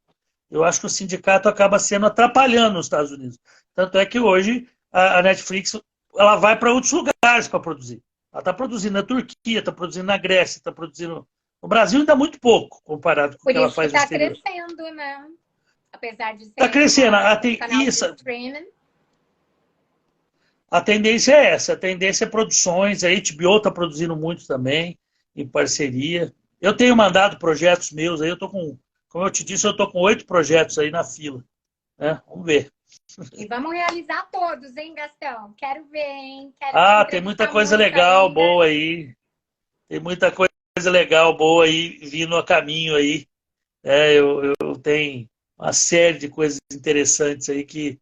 Eu acho que o sindicato acaba sendo atrapalhando nos Estados Unidos. Tanto é que hoje a Netflix ela vai para outros lugares para produzir. Ela está produzindo na Turquia, está produzindo na Grécia, está produzindo... No Brasil ainda muito pouco, comparado com o que ela faz no exterior. Por isso está crescendo, né? Apesar de ser está crescendo. streaming. A tendência é essa, a tendência é produções, a HBO está produzindo muito também, em parceria. Eu tenho mandado projetos meus aí, eu tô com, como eu te disse, eu estou com 8 projetos aí na fila. Né? Vamos ver. E vamos realizar todos, hein, Gastão? Quero ver, hein? Quero tem muita coisa legal, ainda. Boa aí. Tem muita coisa legal, boa aí, vindo a caminho aí. Eu tenho uma série de coisas interessantes aí que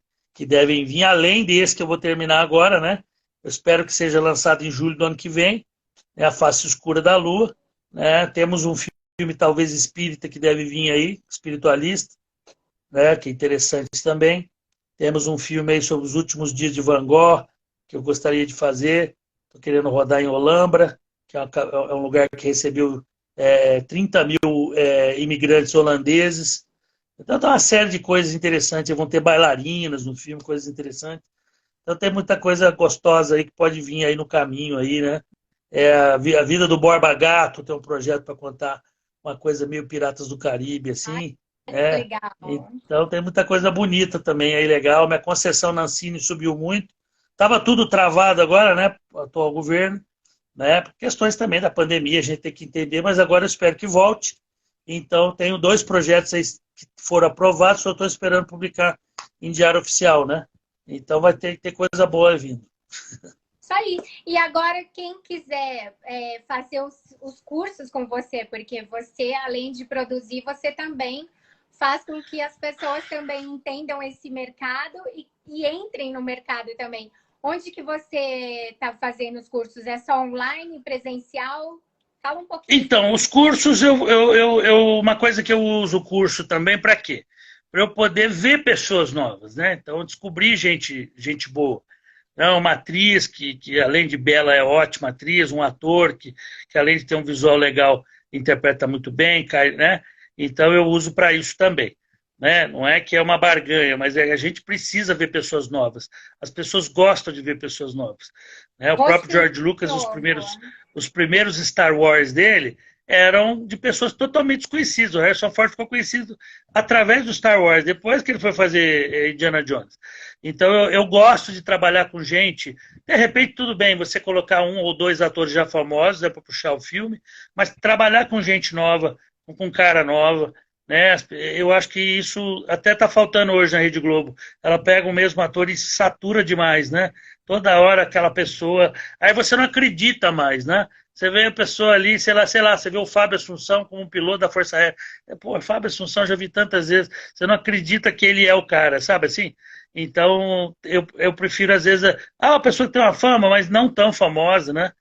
devem vir, além desse que eu vou terminar agora, né? Eu espero que seja lançado em julho do ano que vem, né? A Face Escura da Lua. Né? Temos um filme, talvez espírita, que deve vir aí, espiritualista, né? Que é interessante também. Temos um filme aí sobre os últimos dias de Van Gogh, que eu gostaria de fazer. Estou querendo rodar em Olambra, que é um lugar que recebeu 30 mil imigrantes holandeses. Então tem uma série de coisas interessantes, vão ter bailarinas no filme, coisas interessantes. Então tem muita coisa gostosa aí que pode vir aí no caminho aí, né? A vida do Borba Gato, tem um projeto para contar uma coisa meio Piratas do Caribe, assim. Legal. Então tem muita coisa bonita também aí, legal. Minha concessão na Ancine subiu muito. Estava tudo travado agora, né? O atual governo, né? Por questões também da pandemia, a gente tem que entender, mas agora eu espero que volte. Então, tenho 2 projetos aí que foram aprovados, só estou esperando publicar em diário oficial, né? Então, vai ter coisa boa vindo. Isso aí. E agora, quem quiser fazer os cursos com você, porque você, além de produzir, você também faz com que as pessoas também entendam esse mercado e entrem no mercado também. Onde que você está fazendo os cursos? É só online, presencial? Fala um pouquinho. Então, os cursos, uma coisa que eu uso o curso também para quê? Para eu poder ver pessoas novas, né? Então, eu descobri gente boa. Uma atriz que, além de bela, é ótima atriz, um ator que além de ter um visual legal, interpreta muito bem, né? Então, eu uso para isso também. Né? Não é que é uma barganha, mas a gente precisa ver pessoas novas. As pessoas gostam de ver pessoas novas. Né? O próprio George Lucas, os primeiros Star Wars dele eram de pessoas totalmente desconhecidas. O Harrison Ford ficou conhecido através do Star Wars, depois que ele foi fazer Indiana Jones. Então eu gosto de trabalhar com gente. De repente, tudo bem, você colocar 1 ou 2 atores já famosos, é para puxar o filme, mas trabalhar com gente nova, com cara nova, né? Eu acho que isso até está faltando hoje na Rede Globo. Ela pega o mesmo ator e satura demais, né? Toda hora aquela pessoa. Aí você não acredita mais, né? Você vê a pessoa ali, sei lá, você vê o Fábio Assunção como um piloto da Força Aérea. Pô, Fábio Assunção já vi tantas vezes. Você não acredita que ele é o cara, sabe assim? Então, eu prefiro, às vezes, uma pessoa que tem uma fama, mas não tão famosa, né?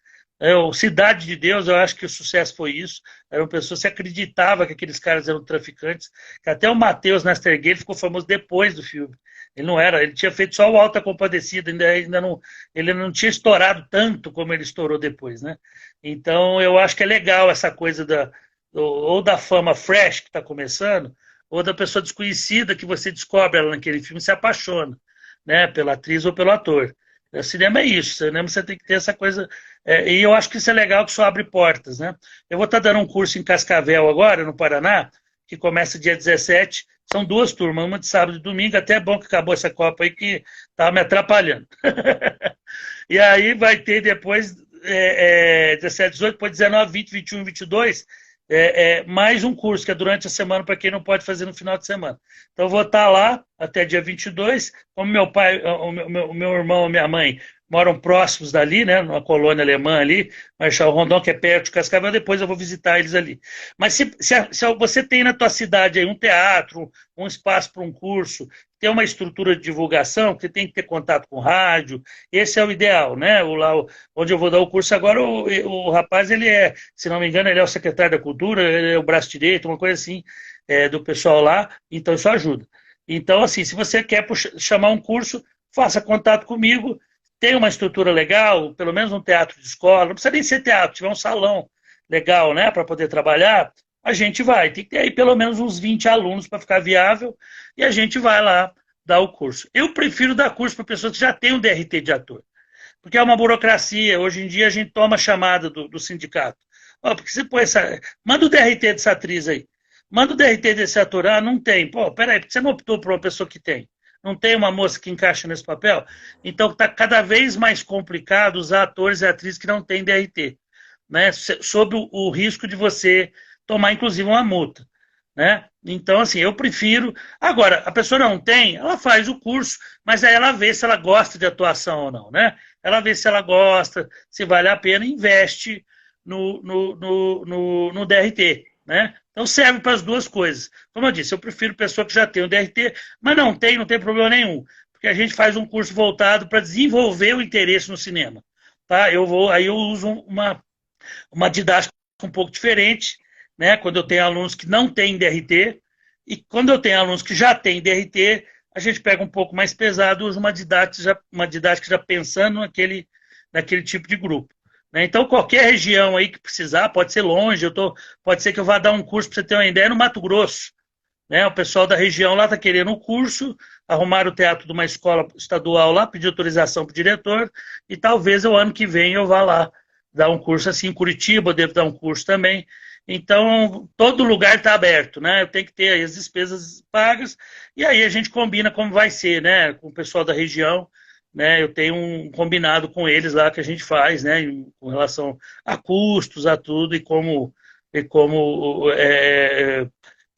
O Cidade de Deus, eu acho que o sucesso foi isso. Era uma pessoa que se acreditava que aqueles caras eram traficantes. Que até o Matheus Nastergueira ficou famoso depois do filme. Ele não era, ele tinha feito só o Alta Compadecida, ainda não, ele não tinha estourado tanto como ele estourou depois, né? Então, eu acho que é legal essa coisa ou da fama fresh que está começando, ou da pessoa desconhecida que você descobre ela naquele filme e se apaixona, né? Pela atriz ou pelo ator. O cinema é isso, o cinema você tem que ter essa coisa. E eu acho que isso é legal, que isso abre portas, né? Eu vou estar dando um curso em Cascavel agora, no Paraná, que começa dia 17. São 2 turmas, uma de sábado e domingo. Até é bom que acabou essa Copa aí, que estava me atrapalhando. E aí vai ter depois 17, 18, depois 19, 20, 21, 22, mais um curso, que é durante a semana, para quem não pode fazer no final de semana. Então, eu vou estar lá até dia 22. Como meu pai, o meu irmão e minha mãe moram próximos dali, né, numa colônia alemã ali, Marechal Rondon, que é perto de Cascavel, depois eu vou visitar eles ali. Mas se você tem na tua cidade aí um teatro, um espaço para um curso, tem uma estrutura de divulgação, que tem que ter contato com rádio, esse é o ideal, né? Onde eu vou dar o curso agora, o rapaz, ele se não me engano, ele é o secretário da Cultura, ele é o braço direito, uma coisa assim, do pessoal lá, então isso ajuda. Então, assim, se você quer chamar um curso, faça contato comigo, tem uma estrutura legal, pelo menos um teatro de escola, não precisa nem ser teatro, tiver um salão legal, né, para poder trabalhar, a gente vai. Tem que ter aí pelo menos uns 20 alunos para ficar viável, e a gente vai lá dar o curso. Eu prefiro dar curso para pessoas que já têm um DRT de ator, porque é uma burocracia. Hoje em dia a gente toma a chamada do sindicato. Porque você põe manda o DRT dessa atriz aí, manda o DRT desse ator. Ah, não tem. Pô, peraí, por que você não optou por uma pessoa que tem? Não tem uma moça que encaixa nesse papel? Então está cada vez mais complicado usar atores e atrizes que não têm DRT, né? Sob o risco de você tomar, inclusive, uma multa, né? Então, assim, eu prefiro. Agora, a pessoa não tem, ela faz o curso, mas aí ela vê se ela gosta de atuação ou não, né? Ela vê se ela gosta, se vale a pena, investe no DRT, né? Então serve para as duas coisas. Como eu disse, eu prefiro pessoa que já tem o DRT, mas não tem problema nenhum, porque a gente faz um curso voltado para desenvolver o interesse no cinema, tá? Aí eu uso uma didática um pouco diferente, né? Quando eu tenho alunos que não têm DRT, e quando eu tenho alunos que já têm DRT, a gente pega um pouco mais pesado, usa uma didática já pensando naquele tipo de grupo. Né? Então, qualquer região aí que precisar, pode ser longe, pode ser que eu vá dar um curso, para você ter uma ideia, no Mato Grosso. Né? O pessoal da região lá está querendo um curso, arrumar o teatro de uma escola estadual lá, pedir autorização para o diretor, e talvez o ano que vem eu vá lá dar um curso assim. Em Curitiba eu devo dar um curso também. Então, todo lugar está aberto, né? Eu tenho que ter aí as despesas pagas, e aí a gente combina como vai ser, né? Com o pessoal da região, né? Eu tenho um combinado com eles lá que a gente faz, né? Com relação a custos, a tudo, e como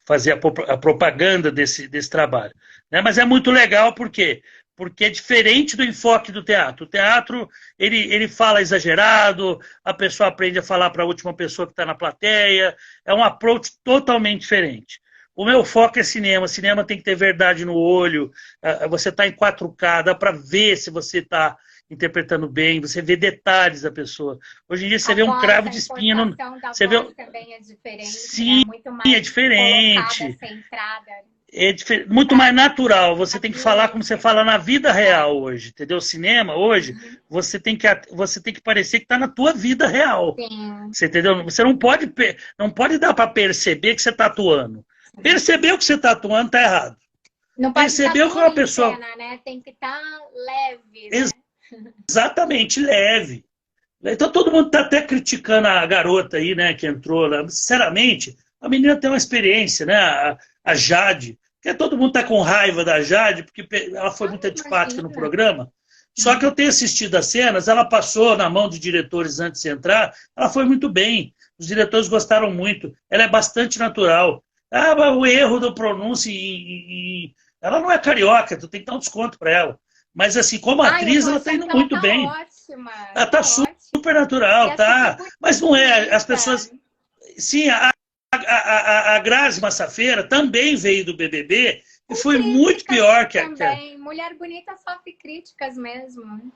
fazer a propaganda desse trabalho. Né? Mas é muito legal, por quê? Porque é diferente do enfoque do teatro. O teatro, ele fala exagerado, a pessoa aprende a falar para a última pessoa que está na plateia, é um approach totalmente diferente. O meu foco é cinema. Cinema tem que ter verdade no olho, você está em 4K, dá para ver se você está interpretando bem, você vê detalhes da pessoa. Hoje em dia você vê um cravo de espinha. Você vê também é diferente. Sim, né? Muito mais é diferente. Centrada. Muito mais natural. Você tem que falar como você fala na vida real hoje, entendeu? Cinema hoje, você tem que parecer que está na tua vida real. Sim. Você entendeu? Você não pode dar para perceber que você está atuando. Percebeu que você está atuando, está errado. Não pode Percebeu que uma pessoa cena, né? Tem que estar leve. Né? Exatamente, leve. Então todo mundo está até criticando a garota aí, né, que entrou lá. Sinceramente, a menina tem uma experiência, né? A Jade. Porque todo mundo está com raiva da Jade, porque ela foi muito antipática no programa. Só que eu tenho assistido as cenas, ela passou na mão de diretores antes de entrar, ela foi muito bem. Os diretores gostaram muito. Ela é bastante natural. Ah, mas o erro do pronúncio ela não é carioca, tu tem que dar um desconto para ela. Mas assim, como Ai, eu atriz, tô ela tá achando indo que ela muito tá bem. ótima. Ela tá Tá ótima. super E natural, é super tá? Mas não é. As pessoas. bonita. Sim, a Grazi Massafera também veio do BBB e Com foi muito críticas pior que. também. Mulher bonita sofre críticas mesmo.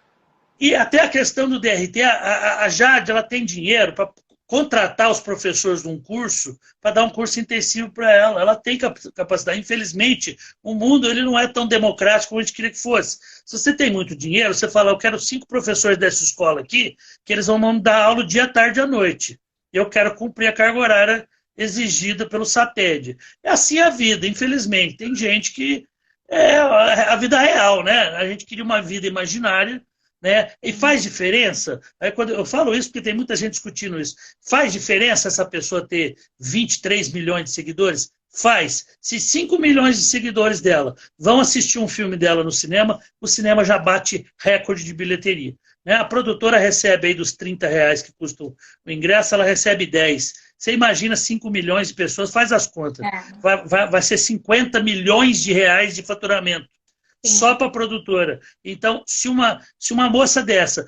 E até a questão do DRT, a Jade, ela tem dinheiro para contratar os professores de um curso, para dar um curso intensivo para ela. Ela tem capacidade. Infelizmente, o mundo ele não é tão democrático como a gente queria que fosse. Se você tem muito dinheiro, você fala, eu quero 5 professores dessa escola aqui, que eles vão dar aula dia, tarde e à noite. Eu quero cumprir a carga horária exigida pelo SATED. É assim a vida, infelizmente. Tem gente que é a vida real, né? A gente queria uma vida imaginária, né? E faz diferença. Aí quando eu falo isso, porque tem muita gente discutindo isso, faz diferença essa pessoa ter 23 milhões de seguidores? Faz. Se 5 milhões de seguidores dela vão assistir um filme dela no cinema, o cinema já bate recorde de bilheteria. Né? A produtora recebe aí dos R$ 30 que custa o ingresso, ela recebe 10. Você imagina 5 milhões de pessoas, faz as contas. É, Vai ser 50 milhões de reais de faturamento só sim. para a produtora. Então, se uma moça dessa,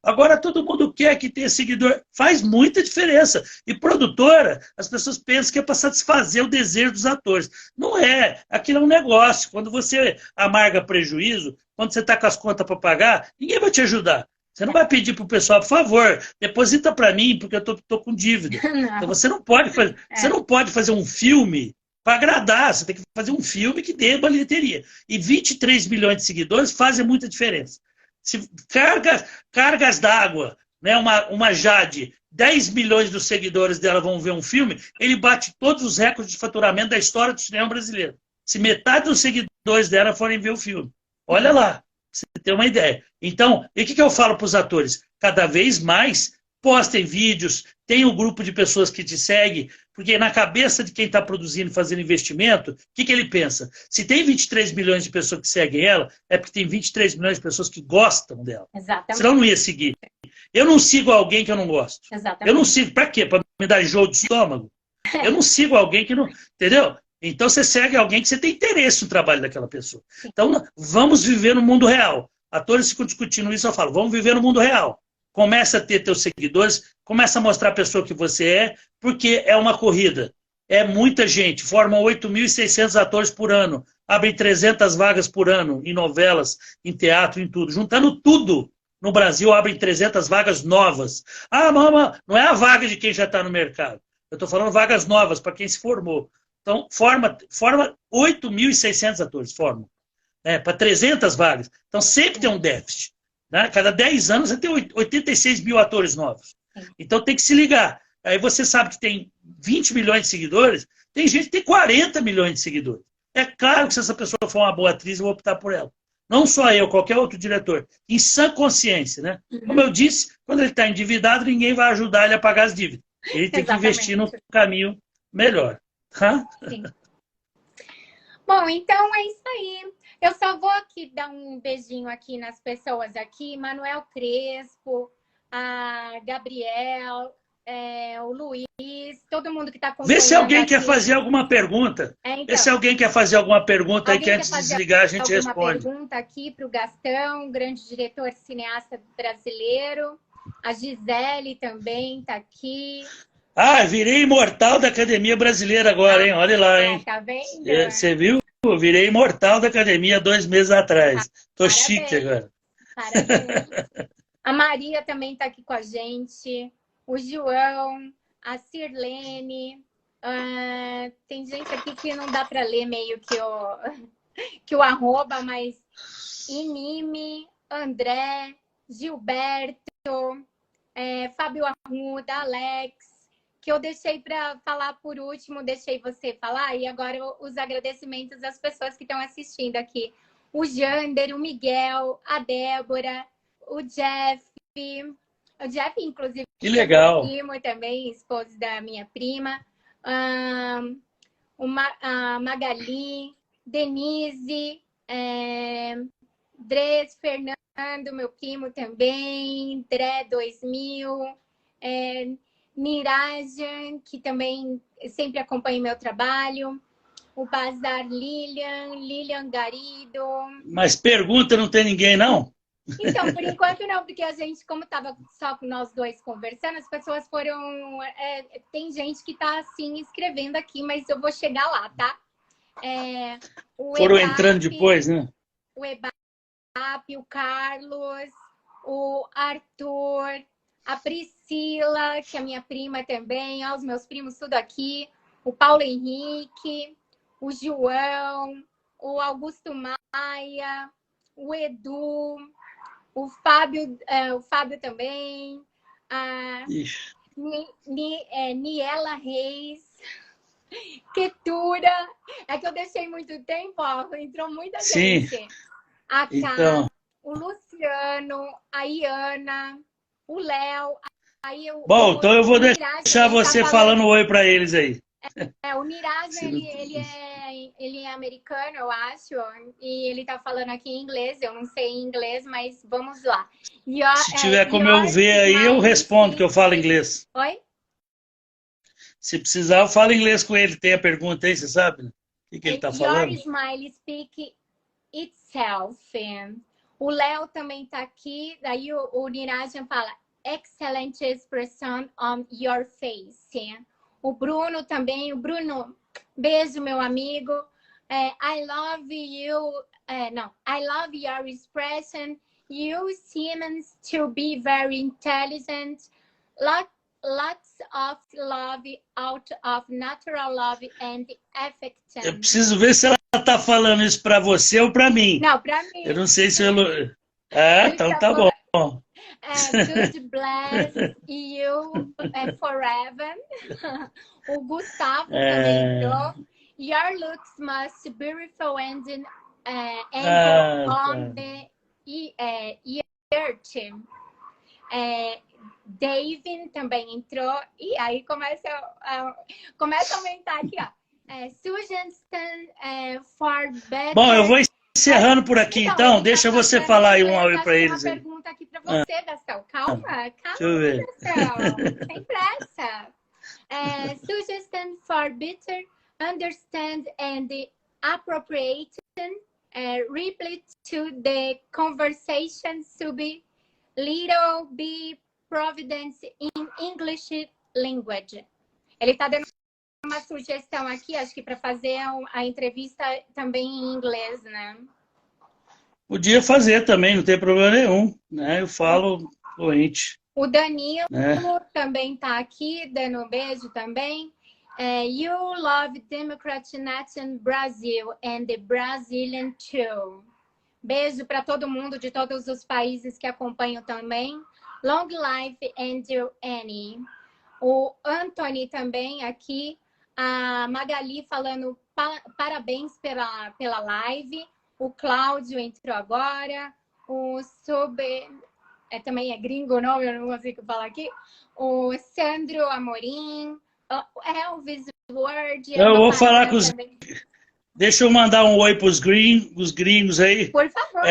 agora todo mundo quer que tenha seguidor, faz muita diferença. E produtora, as pessoas pensam que é para satisfazer o desejo dos atores. Não é. Aquilo é um negócio. Quando você amarga prejuízo, quando você está com as contas para pagar, ninguém vai te ajudar. Você não vai pedir para o pessoal, por favor, deposita para mim, porque eu tô com dívida. Então Não. você não pode fazer, você É, não pode fazer um filme para agradar, você tem que fazer um filme que dê bilheteria. E 23 milhões de seguidores fazem muita diferença. Se cargas d'água, né, uma Jade, 10 milhões dos seguidores dela vão ver um filme, ele bate todos os recordes de faturamento da história do cinema brasileiro. Se metade dos seguidores dela forem ver o filme. Olha lá, você tem uma ideia. Então, e o que eu falo para os atores? Cada vez mais postem vídeos, tem um grupo de pessoas que te segue, porque na cabeça de quem está produzindo, fazendo investimento, o que ele pensa? Se tem 23 milhões de pessoas que seguem ela, é porque tem 23 milhões de pessoas que gostam dela. Senão não exatamente. ia seguir. Eu não sigo alguém que eu não gosto. Eu não Exatamente. sigo, para quê? Para me dar enjoo de estômago? Eu não sigo alguém que não. Entendeu? Então você segue alguém que você tem interesse no trabalho daquela pessoa. Então vamos viver no mundo real. Atores ficam discutindo isso, eu falo, vamos viver no mundo real. Começa a ter teus seguidores, começa a mostrar a pessoa que você é, porque é uma corrida. É muita gente, formam 8.600 atores por ano, abrem 300 vagas por ano em novelas, em teatro, em tudo. Juntando tudo, no Brasil abrem 300 vagas novas. Ah, mama, não é a vaga de quem já está no mercado. Eu estou falando vagas novas para quem se formou. Então, forma 8.600 atores, formam, né, para 300 vagas. Então, sempre tem um déficit. Né? Cada 10 anos você tem 86 mil atores novos. Então, tem que se ligar. Aí você sabe que tem 20 milhões de seguidores, tem gente que tem 40 milhões de seguidores. É claro que se essa pessoa for uma boa atriz, eu vou optar por ela. Não só eu, qualquer outro diretor. Em sã consciência, né? Como eu disse, quando ele está endividado, ninguém vai ajudar ele a pagar as dívidas. Ele tem que investir num Exatamente. caminho melhor. Hã? Sim. Bom, então é isso aí. Eu só vou aqui dar um beijinho aqui nas pessoas aqui. Manuel Crespo, a Gabriel, o Luiz, todo mundo que está Vê se acompanhando alguém quer aqui. fazer alguma pergunta. Vê se Então, alguém quer fazer alguma pergunta aí que alguém quer antes de fazer desligar a gente alguma responde. pergunta aqui para o Gastão, grande diretor cineasta brasileiro? A Gisele também está aqui. Ah, virei imortal da Academia Brasileira agora, hein? Olha lá, hein? Tá vendo? Você viu? Eu virei imortal da Academia 2 meses atrás. Tô chique Parabéns, agora. parabéns. A Maria também está aqui com a gente. O João, a Sirlene. Tem gente aqui que não dá para ler meio que o arroba, mas Inime, André, Gilberto, Fábio Arruda, Alex, que eu deixei para falar por último, deixei você falar, e agora os agradecimentos às pessoas que estão assistindo aqui. O Jander, o Miguel, a Débora, o Jeff, inclusive, Que que é meu legal. primo também, esposo da minha prima, a Magali, Denise, Dres, Fernando, meu primo também, Dré 2000, Nirajan, que também sempre acompanham meu trabalho. O Bazar Lilian Garido. Mas pergunta não tem ninguém, não? Então, por enquanto não, porque a gente, como estava só com nós dois conversando, as pessoas foram... tem gente que está, assim, escrevendo aqui, mas eu vou chegar lá, tá? Foram entrando depois, né? O EBAP, o Carlos, o Arthur, a Priscila, que é minha prima também, ó, os meus primos tudo aqui, o Paulo Henrique, o João, o Augusto Maia, o Edu, o Fábio também, a Niela Reis, Ketura. É que eu deixei muito tempo, ó, entrou muita gente. A Cá, então... o Luciano, a Iana, o Léo. Bom, então eu vou deixar você falando oi para eles aí. O Niraj, ele é americano, eu acho, e ele tá falando aqui em inglês, eu não sei inglês, mas vamos lá. Se tiver como eu ver aí, eu respondo, que eu falo inglês. Oi? Se precisar, eu falo inglês com ele. Tem a pergunta aí, você sabe? O que ele tá falando? Your smile speak itself. O Léo também tá aqui, daí o Niraj fala, excellent expression on your face. O Bruno também, beijo, meu amigo. I love you. I love your expression. You seem to be very intelligent. Lots of love out of natural love and affection. Eu preciso ver se ela tá falando isso para você ou para mim. Não, para mim. Eu não sei se eu... então tá bom. God bless you forever. O Gustavo também entrou. Your looks must be beautiful and on the earth. David também entrou. E aí começa a aumentar aqui, ó. Suggestion for better... Bom, eu vou encerrando por aqui, então. Deixa você falar aí um áudio para eles. Uma pergunta aqui para você, Gastão. Calma, deixa eu ver. Gastão. Sem pressa. Suggestion for better understand and appropriate reply to the conversation to be little be providence in English language. Ele está dando uma sugestão aqui, acho que para fazer a entrevista também em inglês, né? Podia fazer também, não tem problema nenhum, né? Eu falo fluente. O Danilo também está aqui, dando um beijo também. You love Democratic Nation Brazil and the Brazilian too. Beijo para todo mundo de todos os países que acompanham também. Long life and Annie. O Anthony também aqui. A Magali falando parabéns pela live. O Cláudio entrou agora. O também é gringo o nome, eu não consigo falar aqui. O Sandro Amorim. O Elvis Word. Eu vou falar com os... Também. Deixa eu mandar um oi para os gringos aí. Por favor.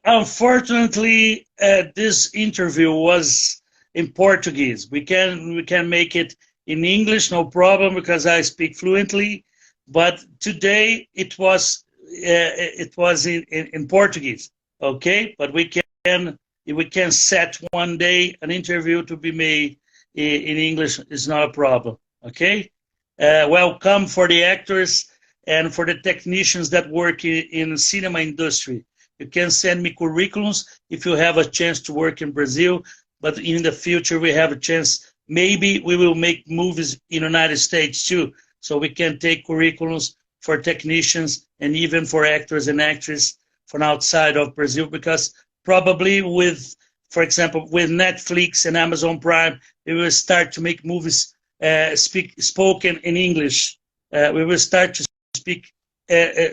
Unfortunately, this interview was in Portuguese. We can make it in English, no problem, because I speak fluently. But today it was in Portuguese, okay? But we can set one day an interview to be made in English. Is not a problem, okay? Welcome for the actors and for the technicians that work in the cinema industry. You can send me curriculums if you have a chance to work in Brazil, but in the future we have a chance. Maybe we will make movies in the United States too, so we can take curriculums for technicians and even for actors and actresses from outside of Brazil, because probably with, for example, with Netflix and Amazon Prime, we will start to make movies spoken in English. We will start to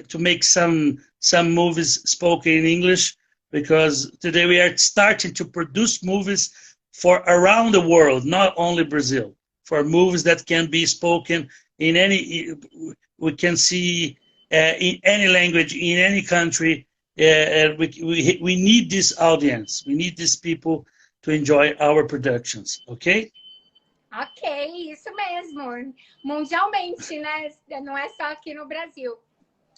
to make some movies spoken in English, because today we are starting to produce movies for around the world, not only Brazil, for movies that can be spoken in any, we can see in any language, in any country. We need this audience. We need these people to enjoy our productions, okay? Ok, isso mesmo. Mundialmente, né? Não é só aqui no Brasil.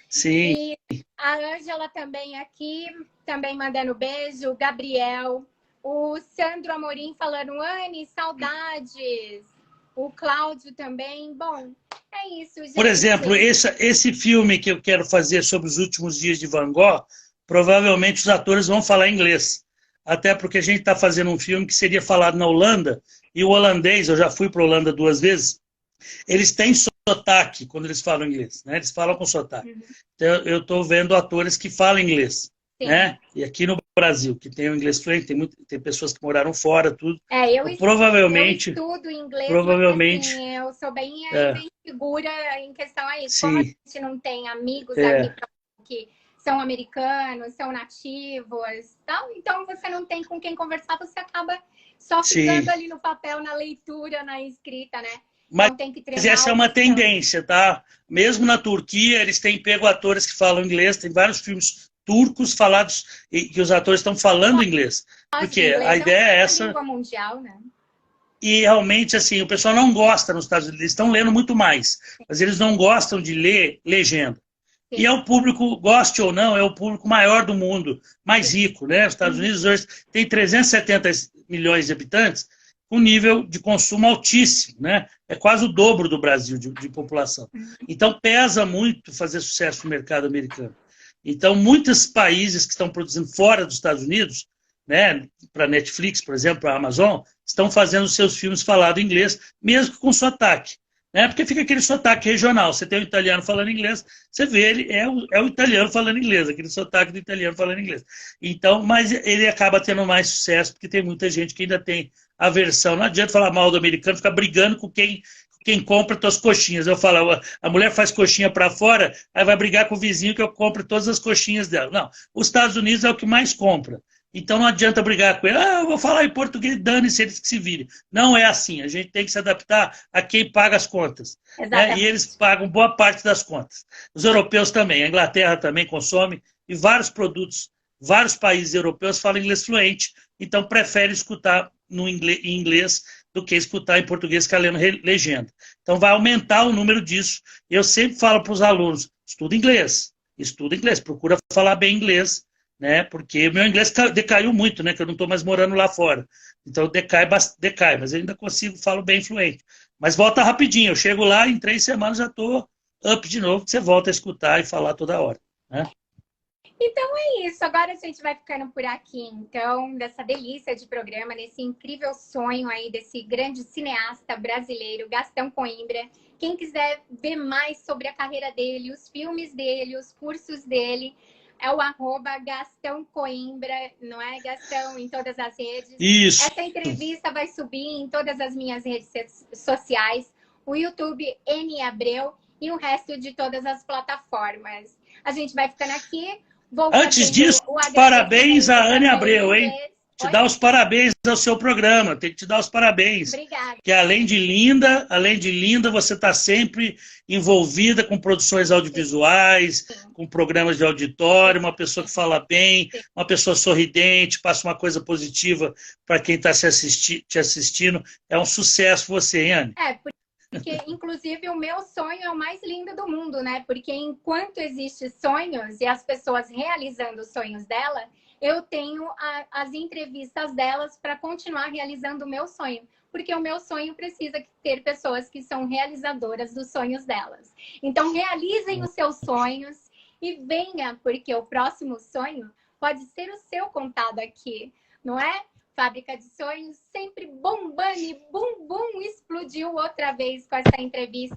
Sim. E a Ângela também aqui, também mandando beijo. O Gabriel. O Sandro Amorim falando, Anne, saudades. O Cláudio também. Bom, é isso, gente. Por exemplo, esse filme que eu quero fazer sobre os últimos dias de Van Gogh, provavelmente os atores vão falar inglês. Até porque a gente está fazendo um filme que seria falado na Holanda, e o holandês, eu já fui para a Holanda 2 vezes, eles têm sotaque quando eles falam inglês, né? Eles falam com sotaque. Então, eu estou vendo atores que falam inglês, né? E aqui no Brasil, que tem o inglês fluente, tem pessoas que moraram fora, tudo. Provavelmente, eu estudo inglês, provavelmente, mas assim, eu sou bem segura em questão a isso. Sim. Como a gente não tem amigos que são americanos, são nativos, tal, então você não tem com quem conversar, você acaba só ficando ali no papel, na leitura, na escrita, né? Mas, então, tem que mas essa é uma tendência, tá? Mesmo na Turquia, eles têm pego atores que falam inglês, tem vários filmes turcos falados e que os atores estão falando inglês. Porque a ideia é essa. Língua mundial, né? E realmente, assim, o pessoal não gosta nos Estados Unidos, eles estão lendo muito mais, mas eles não gostam de ler legenda. E é o público, goste ou não, é o público maior do mundo, mais rico, né? Os Estados Unidos hoje tem 370 milhões de habitantes, com nível de consumo altíssimo, né? É quase o dobro do Brasil de população. Então, pesa muito fazer sucesso no mercado americano. Então, muitos países que estão produzindo fora dos Estados Unidos, né, para Netflix, por exemplo, para a Amazon, estão fazendo seus filmes falados em inglês, mesmo com sotaque. Né? Porque fica aquele sotaque regional. Você tem um italiano falando inglês, você vê ele, é o italiano falando inglês, aquele sotaque do italiano falando inglês. Então, mas ele acaba tendo mais sucesso, porque tem muita gente que ainda tem aversão. Não adianta falar mal do americano, ficar brigando com quem compra tuas coxinhas. Eu falo, a mulher faz coxinha para fora, aí vai brigar com o vizinho que eu compro todas as coxinhas dela. Não, os Estados Unidos é o que mais compra. Então não adianta brigar com ele. Eu vou falar em português, dane-se, eles que se virem. Não é assim. A gente tem que se adaptar a quem paga as contas. Né? E eles pagam boa parte das contas. Os europeus também. A Inglaterra também consome. E vários produtos, vários países europeus falam inglês fluente. Então preferem escutar em inglês do que escutar em português, que é lendo legenda. Então vai aumentar o número disso. Eu sempre falo para os alunos, estuda inglês, procura falar bem inglês, né? Porque o meu inglês decaiu muito, né? Que eu não estou mais morando lá fora. Então decai, mas eu ainda falo bem fluente. Mas volta rapidinho, eu chego lá, em 3 semanas já estou up de novo, que você volta a escutar e falar toda hora, né? Então é isso, agora a gente vai ficando por aqui, então, dessa delícia de programa, desse incrível sonho aí desse grande cineasta brasileiro, Gastão Coimbra. Quem quiser ver mais sobre a carreira dele, os filmes dele, os cursos dele, é o @Gastão Coimbra, não é, Gastão? Em todas as redes. Isso. Essa entrevista vai subir em todas as minhas redes sociais, o YouTube N Abreu e o resto de todas as plataformas. A gente vai ficando aqui. Antes disso, parabéns a Anne Abreu, hein? Te dar os parabéns ao seu programa, tem que te dar os parabéns. Obrigada. Que além de linda, você está sempre envolvida com produções audiovisuais, com programas de auditório, uma pessoa que fala bem, uma pessoa sorridente, passa uma coisa positiva para quem está te assistindo. É um sucesso você, hein, Anne? Porque, inclusive, o meu sonho é o mais lindo do mundo, né? Porque enquanto existem sonhos e as pessoas realizando os sonhos dela, eu tenho as entrevistas delas para continuar realizando o meu sonho. Porque o meu sonho precisa ter pessoas que são realizadoras dos sonhos delas. Então, realizem os seus sonhos e venha, porque o próximo sonho pode ser o seu contado aqui, não é? Fábrica de Sonhos, sempre bombando e bum, explodiu outra vez com essa entrevista.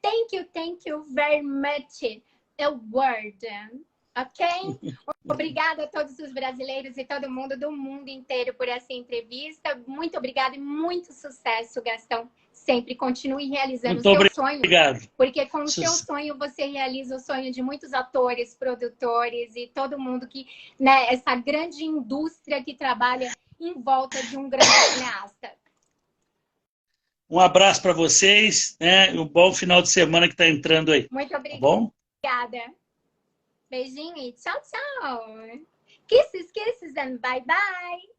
Thank you very much, a word. Ok? Obrigada a todos os brasileiros e todo mundo do mundo inteiro por essa entrevista. Muito obrigada e muito sucesso, Gastão. Sempre continue realizando o seu sonho. Porque com o seu sonho você realiza o sonho de muitos atores, produtores e todo mundo que, né, essa grande indústria que trabalha em volta de um grande cineasta. Um abraço para vocês, né? Um bom final de semana que está entrando aí. Muito obrigada. Tá bom? Obrigada. Beijinho e tchau, tchau. Kisses, kisses and bye, bye.